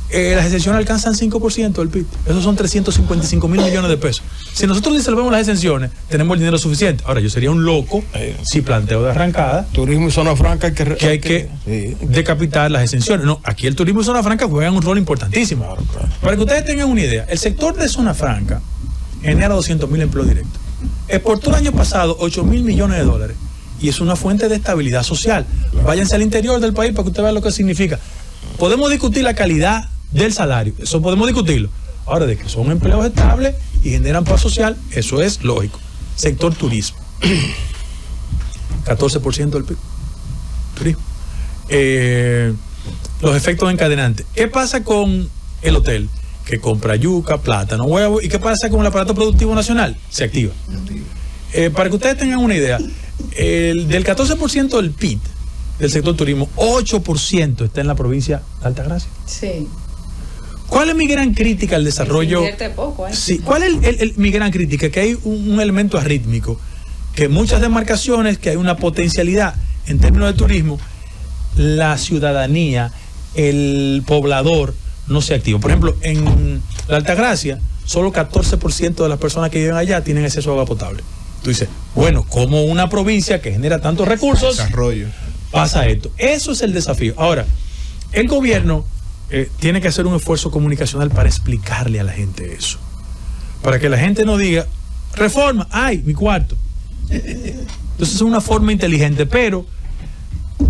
[SPEAKER 2] las exenciones alcanzan 5% del PIB. Esos son 355 mil millones de pesos. Si nosotros disolvemos las exenciones, tenemos el dinero suficiente. Ahora, yo sería un loco si planteo de arrancada
[SPEAKER 5] turismo y zona franca
[SPEAKER 2] que hay que decapitar las exenciones. No, aquí el turismo y zona franca juegan un rol importantísimo. Claro. Para que ustedes tengan una idea, el sector de zona franca genera 200 mil empleos directos. Exportó el año pasado 8 mil millones de dólares y es una fuente de estabilidad social. Váyanse al interior del país para que usted vea lo que significa. Podemos discutir la calidad del salario, eso podemos discutirlo. Ahora, de que son empleos estables y generan paz social, eso es lógico. Sector turismo, 14% del PIB. Turismo. Los efectos encadenantes. ¿Qué pasa con el hotel? Que compra yuca, plátano, huevo. ¿Y qué pasa con el aparato productivo nacional? Se activa. Para que ustedes tengan una idea, del 14% del PIB del sector turismo, 8% está en la provincia de Altagracia.
[SPEAKER 8] Sí.
[SPEAKER 2] ¿Cuál es mi gran crítica al desarrollo?
[SPEAKER 8] Poco,
[SPEAKER 2] Sí. ¿Cuál es mi gran crítica? Que hay un elemento arrítmico, que muchas demarcaciones, que hay una potencialidad en términos de turismo, la ciudadanía, el poblador no se activa. Por ejemplo, en la Altagracia, solo 14% de las personas que viven allá tienen acceso a agua potable. Tú dices, bueno, como una provincia que genera tantos recursos,
[SPEAKER 3] desarrollo,
[SPEAKER 2] pasa esto. Eso es el desafío. Ahora, el gobierno tiene que hacer un esfuerzo comunicacional para explicarle a la gente eso. Para que la gente no diga, reforma, ¡ay, mi cuarto! Entonces es una forma inteligente, pero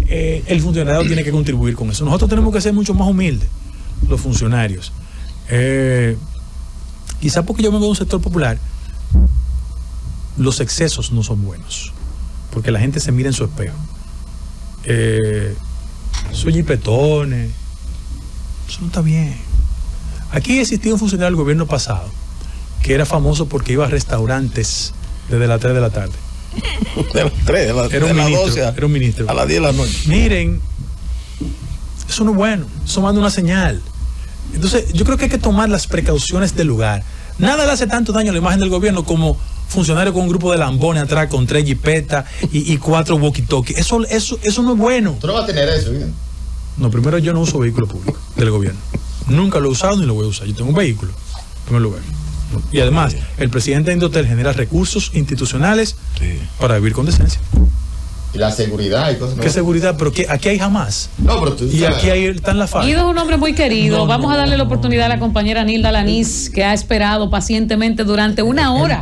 [SPEAKER 2] el funcionario tiene que contribuir con eso. Nosotros tenemos que ser mucho más humildes, los funcionarios. Quizá porque yo vengo de un sector popular, los excesos no son buenos, porque la gente se mira en su espejo. Soy jipetones, eso no está bien. Aquí existía un funcionario del gobierno pasado que era famoso porque iba a restaurantes desde las 3 de la tarde.
[SPEAKER 5] De las 3,
[SPEAKER 2] Era un ministro.
[SPEAKER 5] A las 10 de la noche.
[SPEAKER 2] Miren, eso no es bueno, eso manda una señal. Entonces, yo creo que hay que tomar las precauciones del lugar. Nada le hace tanto daño a la imagen del gobierno como funcionario con un grupo de lambones atrás, con 3 jipetas y 4 walkie-talkie. Eso no es bueno.
[SPEAKER 6] ¿Tú no vas a tener eso, bien?
[SPEAKER 2] No, primero, yo no uso vehículo público del gobierno. Nunca lo he usado ni lo voy a usar. Yo tengo un vehículo, en primer lugar. Y además, el presidente de Indotel genera recursos institucionales para vivir con decencia.
[SPEAKER 6] Y la seguridad y cosas.
[SPEAKER 2] ¿Qué seguridad? Pero que aquí hay jamás.
[SPEAKER 6] No, pero tú
[SPEAKER 2] y aquí están las fallas.
[SPEAKER 1] Guido es un hombre muy querido. Vamos a darle la oportunidad a la compañera Nilda Lanís, que ha esperado pacientemente durante una hora.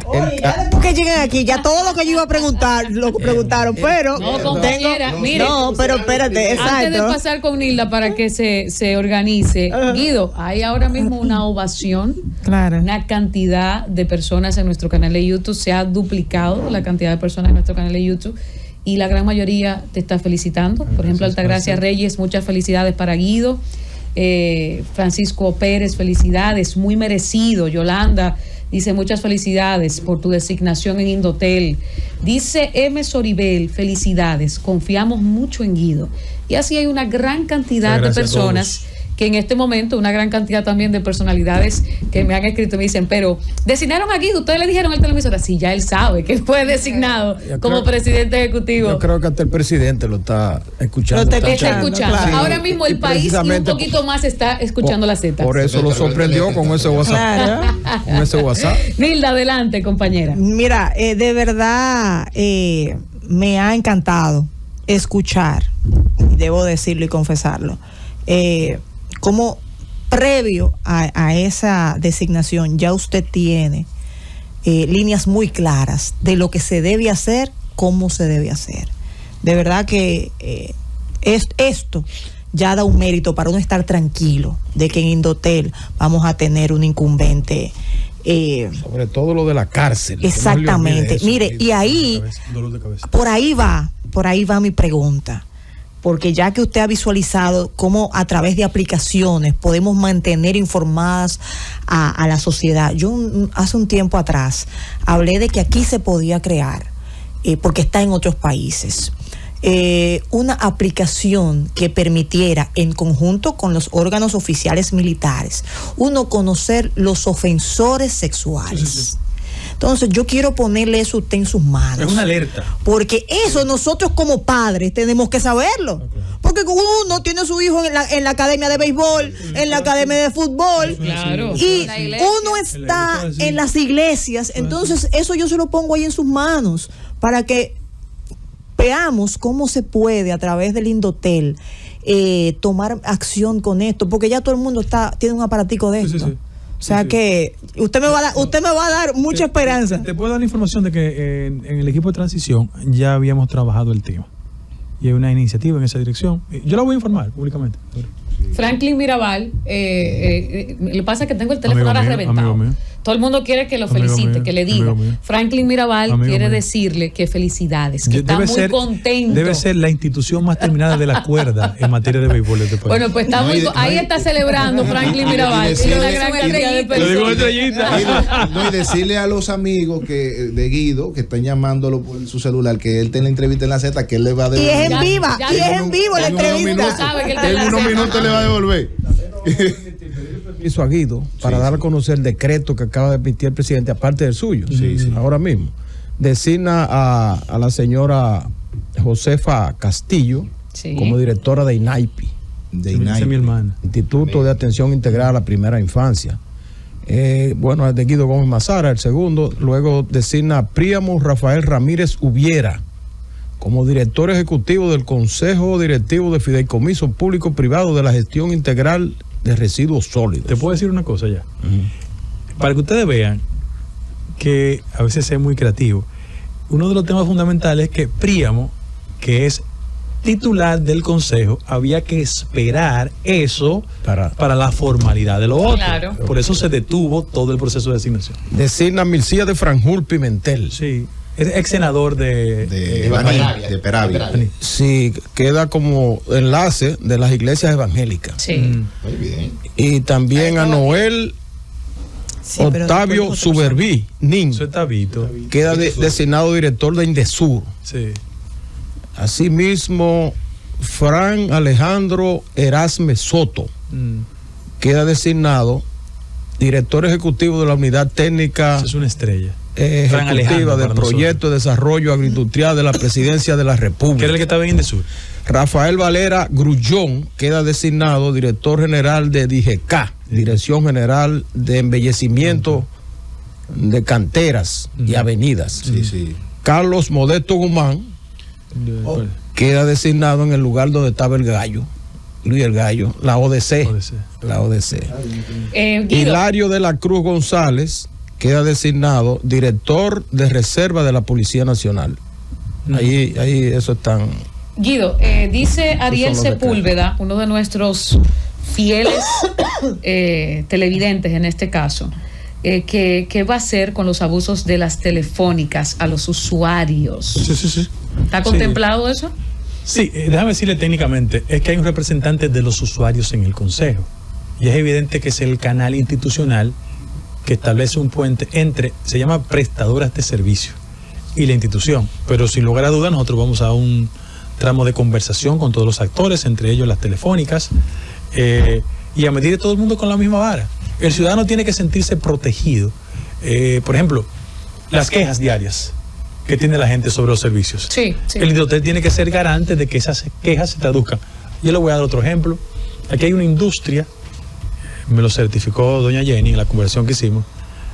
[SPEAKER 4] Porque llegan aquí, ya todo lo que yo iba a preguntar, lo preguntaron, pero
[SPEAKER 1] no, compañera, mire,
[SPEAKER 4] no, pero espérate, exacto.
[SPEAKER 1] Antes de pasar con Nilda para que se organice, Guido, hay ahora mismo una ovación,
[SPEAKER 4] claro,
[SPEAKER 1] una cantidad de personas en nuestro canal de YouTube, se ha duplicado la cantidad de personas en nuestro canal de YouTube. Y la gran mayoría te está felicitando. Por ejemplo, Altagracia Reyes, muchas felicidades para Guido. Francisco Pérez, felicidades, muy merecido. Yolanda Dice, muchas felicidades por tu designación en Indotel. Dice M. Soribel, felicidades, confiamos mucho en Guido. Y así hay una gran cantidad de personas que en este momento, una gran cantidad también de personalidades que me han escrito y me dicen, pero designaron a Guido, ustedes le dijeron al televisor, sí, ya él sabe que fue designado como presidente ejecutivo.
[SPEAKER 5] Yo creo que hasta el presidente lo está escuchando.
[SPEAKER 1] Está escuchando. Claro. Ahora mismo el país y un poquito más está escuchando la Z.
[SPEAKER 5] Por eso lo sorprendió con ese WhatsApp.
[SPEAKER 4] Claro.
[SPEAKER 5] Con ese WhatsApp.
[SPEAKER 1] Nilda, adelante, compañera.
[SPEAKER 4] Mira, de verdad me ha encantado escuchar, debo decirlo y confesarlo, como previo a esa designación ya usted tiene líneas muy claras de lo que se debe hacer, cómo se debe hacer. De verdad que esto ya da un mérito para uno estar tranquilo de que en Indotel vamos a tener un incumbente.
[SPEAKER 5] Sobre todo lo de la cárcel.
[SPEAKER 4] Exactamente. Eso, mire, y ahí, por ahí va mi pregunta. Porque ya que usted ha visualizado cómo a través de aplicaciones podemos mantener informadas a la sociedad. Yo hace un tiempo atrás hablé de que aquí se podía crear, porque está en otros países, una aplicación que permitiera, en conjunto con los órganos oficiales militares, uno conocer los ofensores sexuales. Sí. Entonces yo quiero ponerle eso a usted en sus manos.
[SPEAKER 2] Es una alerta.
[SPEAKER 4] Porque eso nosotros como padres tenemos que saberlo. Okay. Porque uno tiene a su hijo en la academia de béisbol, en la academia de fútbol.
[SPEAKER 1] Claro.
[SPEAKER 4] Y uno está en las iglesias. Entonces eso yo se lo pongo ahí en sus manos para que veamos cómo se puede a través del Indotel tomar acción con esto. Porque ya todo el mundo tiene un aparatico de esto. Sí. O sea que usted me va a dar mucha esperanza.
[SPEAKER 2] Te puedo dar la información de que en el equipo de transición ya habíamos trabajado el tema. Y hay una iniciativa en esa dirección. Yo la voy a informar públicamente.
[SPEAKER 1] Franklin Mirabal, le pasa que tengo el teléfono ahora reventado. Todo el mundo quiere que lo felicite, que le diga. Franklin Mirabal quiere decirle que felicidades, que está muy contento.
[SPEAKER 2] Debe ser la institución más terminada de la cuerda en materia de béisbol de este país.
[SPEAKER 1] Bueno, pues está ahí está celebrando Franklin Mirabal.
[SPEAKER 3] Y decirle a los amigos de Guido que están llamándolo por su celular que él tiene la entrevista en la Z, que él le va a devolver.
[SPEAKER 4] Y es en viva, y es en vivo la entrevista.
[SPEAKER 3] En unos minutos le va a devolver.
[SPEAKER 5] Hizo a Guido para dar a conocer el decreto que acaba de emitir el presidente, aparte del suyo, ahora mismo. Designa a la señora Josefa Castillo como directora de INAIPI.
[SPEAKER 2] Mi hermana.
[SPEAKER 5] Instituto de Atención Integral a la Primera Infancia. Bueno, es de Guido Gómez Mazara, el segundo. Luego designa a Príamo Rafael Ramírez Ubiera como director ejecutivo del Consejo Directivo de Fideicomiso Público Privado de la Gestión Integral de Residuos Sólidos.
[SPEAKER 2] Te puedo decir una cosa ya. Para que ustedes vean que a veces es muy creativo. Uno de los temas fundamentales es que Príamo, que es titular del consejo, había que esperar eso para la formalidad de lo otro. Claro. Por eso se detuvo todo el proceso de designación.
[SPEAKER 5] Designa a Mircía de Franjul Pimentel.
[SPEAKER 2] Sí. Es ex senador de
[SPEAKER 3] Peravia.
[SPEAKER 5] Sí, queda como enlace de las iglesias evangélicas.
[SPEAKER 1] Sí.
[SPEAKER 3] Muy bien.
[SPEAKER 5] Y también a Noel Octavio Suberví, Nin. Queda designado director de Indesur.
[SPEAKER 2] Sí.
[SPEAKER 5] Asimismo, Fran Alejandro Erasme Soto queda designado director ejecutivo de la unidad técnica.
[SPEAKER 2] Esa es una estrella.
[SPEAKER 5] Ejecutiva del proyecto de desarrollo agroindustrial de la presidencia de la República.
[SPEAKER 2] ¿Qué era el que estaba en Indesur?
[SPEAKER 5] Rafael Valera Grullón queda designado director general de DIGECA, Dirección General de Embellecimiento de Canteras y Avenidas. Carlos Modesto Guzmán queda designado en el lugar donde estaba el gallo, Luis el Gallo, la ODC. La ODC. Hilario de la Cruz González queda designado director de reserva de la Policía Nacional. Ahí eso están.
[SPEAKER 1] Guido, dice Ariel Sepúlveda, uno de nuestros fieles televidentes en este caso, ¿qué va a hacer con los abusos de las telefónicas a los usuarios?
[SPEAKER 2] Sí.
[SPEAKER 1] ¿Está contemplado eso?
[SPEAKER 2] Sí, déjame decirle técnicamente, es que hay un representante de los usuarios en el Consejo y es evidente que es el canal institucional que establece un puente entre, se llama prestadoras de servicio y la institución, pero sin lugar a dudas nosotros vamos a un tramo de conversación con todos los actores, entre ellos las telefónicas, y a medir todo el mundo con la misma vara. El ciudadano tiene que sentirse protegido. Por ejemplo, las quejas diarias que tiene la gente sobre los servicios.
[SPEAKER 1] Sí.
[SPEAKER 2] El Indotel tiene que ser garante de que esas quejas se traduzcan. Yo le voy a dar otro ejemplo. Aquí hay una industria, me lo certificó doña Jenny en la conversación que hicimos,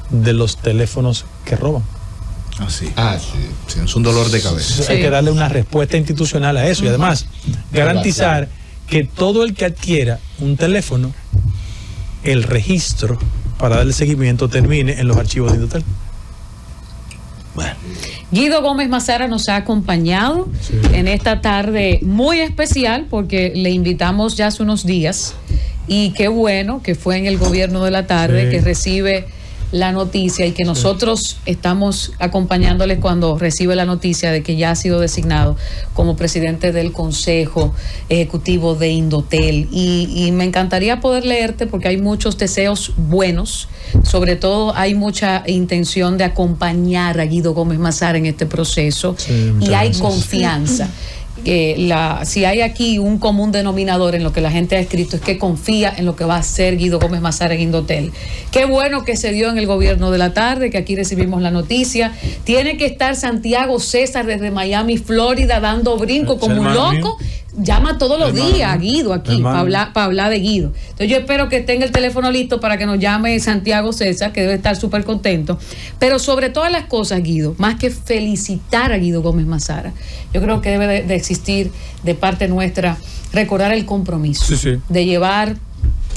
[SPEAKER 2] de los teléfonos que roban.
[SPEAKER 3] Sí, es un dolor de cabeza.
[SPEAKER 2] Hay que darle una respuesta institucional a eso y además garantizar que todo el que adquiera un teléfono, el registro para darle seguimiento termine en los archivos de Indotel.
[SPEAKER 1] Bueno. Guido Gómez Mazara nos ha acompañado en esta tarde muy especial porque le invitamos ya hace unos días y qué bueno que fue en el gobierno de la tarde que recibe la noticia y que nosotros estamos acompañándoles cuando recibe la noticia de que ya ha sido designado como presidente del Consejo Ejecutivo de Indotel. Y me encantaría poder leerte porque hay muchos deseos buenos, sobre todo hay mucha intención de acompañar a Guido Gómez Mazara en este proceso y hay confianza. Si hay aquí un común denominador en lo que la gente ha escrito es que confía en lo que va a hacer Guido Gómez Mazara en Indotel. Qué bueno que se dio en el gobierno de la tarde, que aquí recibimos la noticia. Tiene que estar Santiago César desde Miami, Florida, dando brinco como un loco. Llama todos los días a Guido aquí para hablar de Guido. Entonces yo espero que tenga el teléfono listo para que nos llame Santiago César, que debe estar súper contento. Pero sobre todas las cosas, Guido, más que felicitar a Guido Gómez Mazara, yo creo que debe de existir de parte nuestra recordar el compromiso de llevar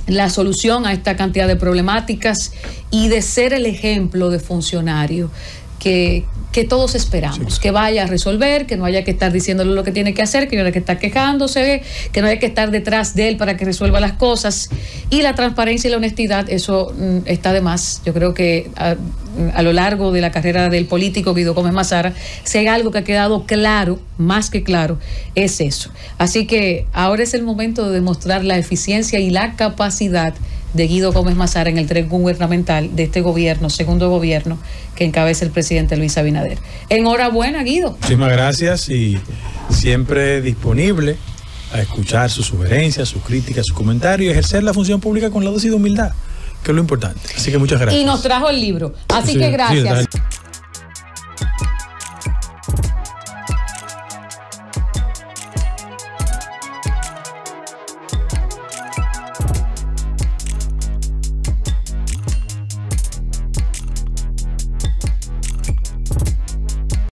[SPEAKER 1] la solución a esta cantidad de problemáticas y de ser el ejemplo de funcionario que todos esperamos, que vaya a resolver, que no haya que estar diciéndole lo que tiene que hacer, que no haya que estar quejándose, que no haya que estar detrás de él para que resuelva las cosas. Y la transparencia y la honestidad, eso está de más. Yo creo que a lo largo de la carrera del político Guido Gómez Mazara, si hay algo que ha quedado claro, más que claro, es eso. Así que ahora es el momento de demostrar la eficiencia y la capacidad de Guido Gómez Mazara en el tren gubernamental de este gobierno, segundo gobierno que encabeza el presidente Luis Abinader. Enhorabuena, Guido.
[SPEAKER 2] Muchísimas gracias y siempre disponible a escuchar sus sugerencias, sus críticas, sus comentarios y ejercer la función pública con la dosis de humildad, que es lo importante. Así que muchas gracias.
[SPEAKER 1] Y nos trajo el libro. Así que gracias.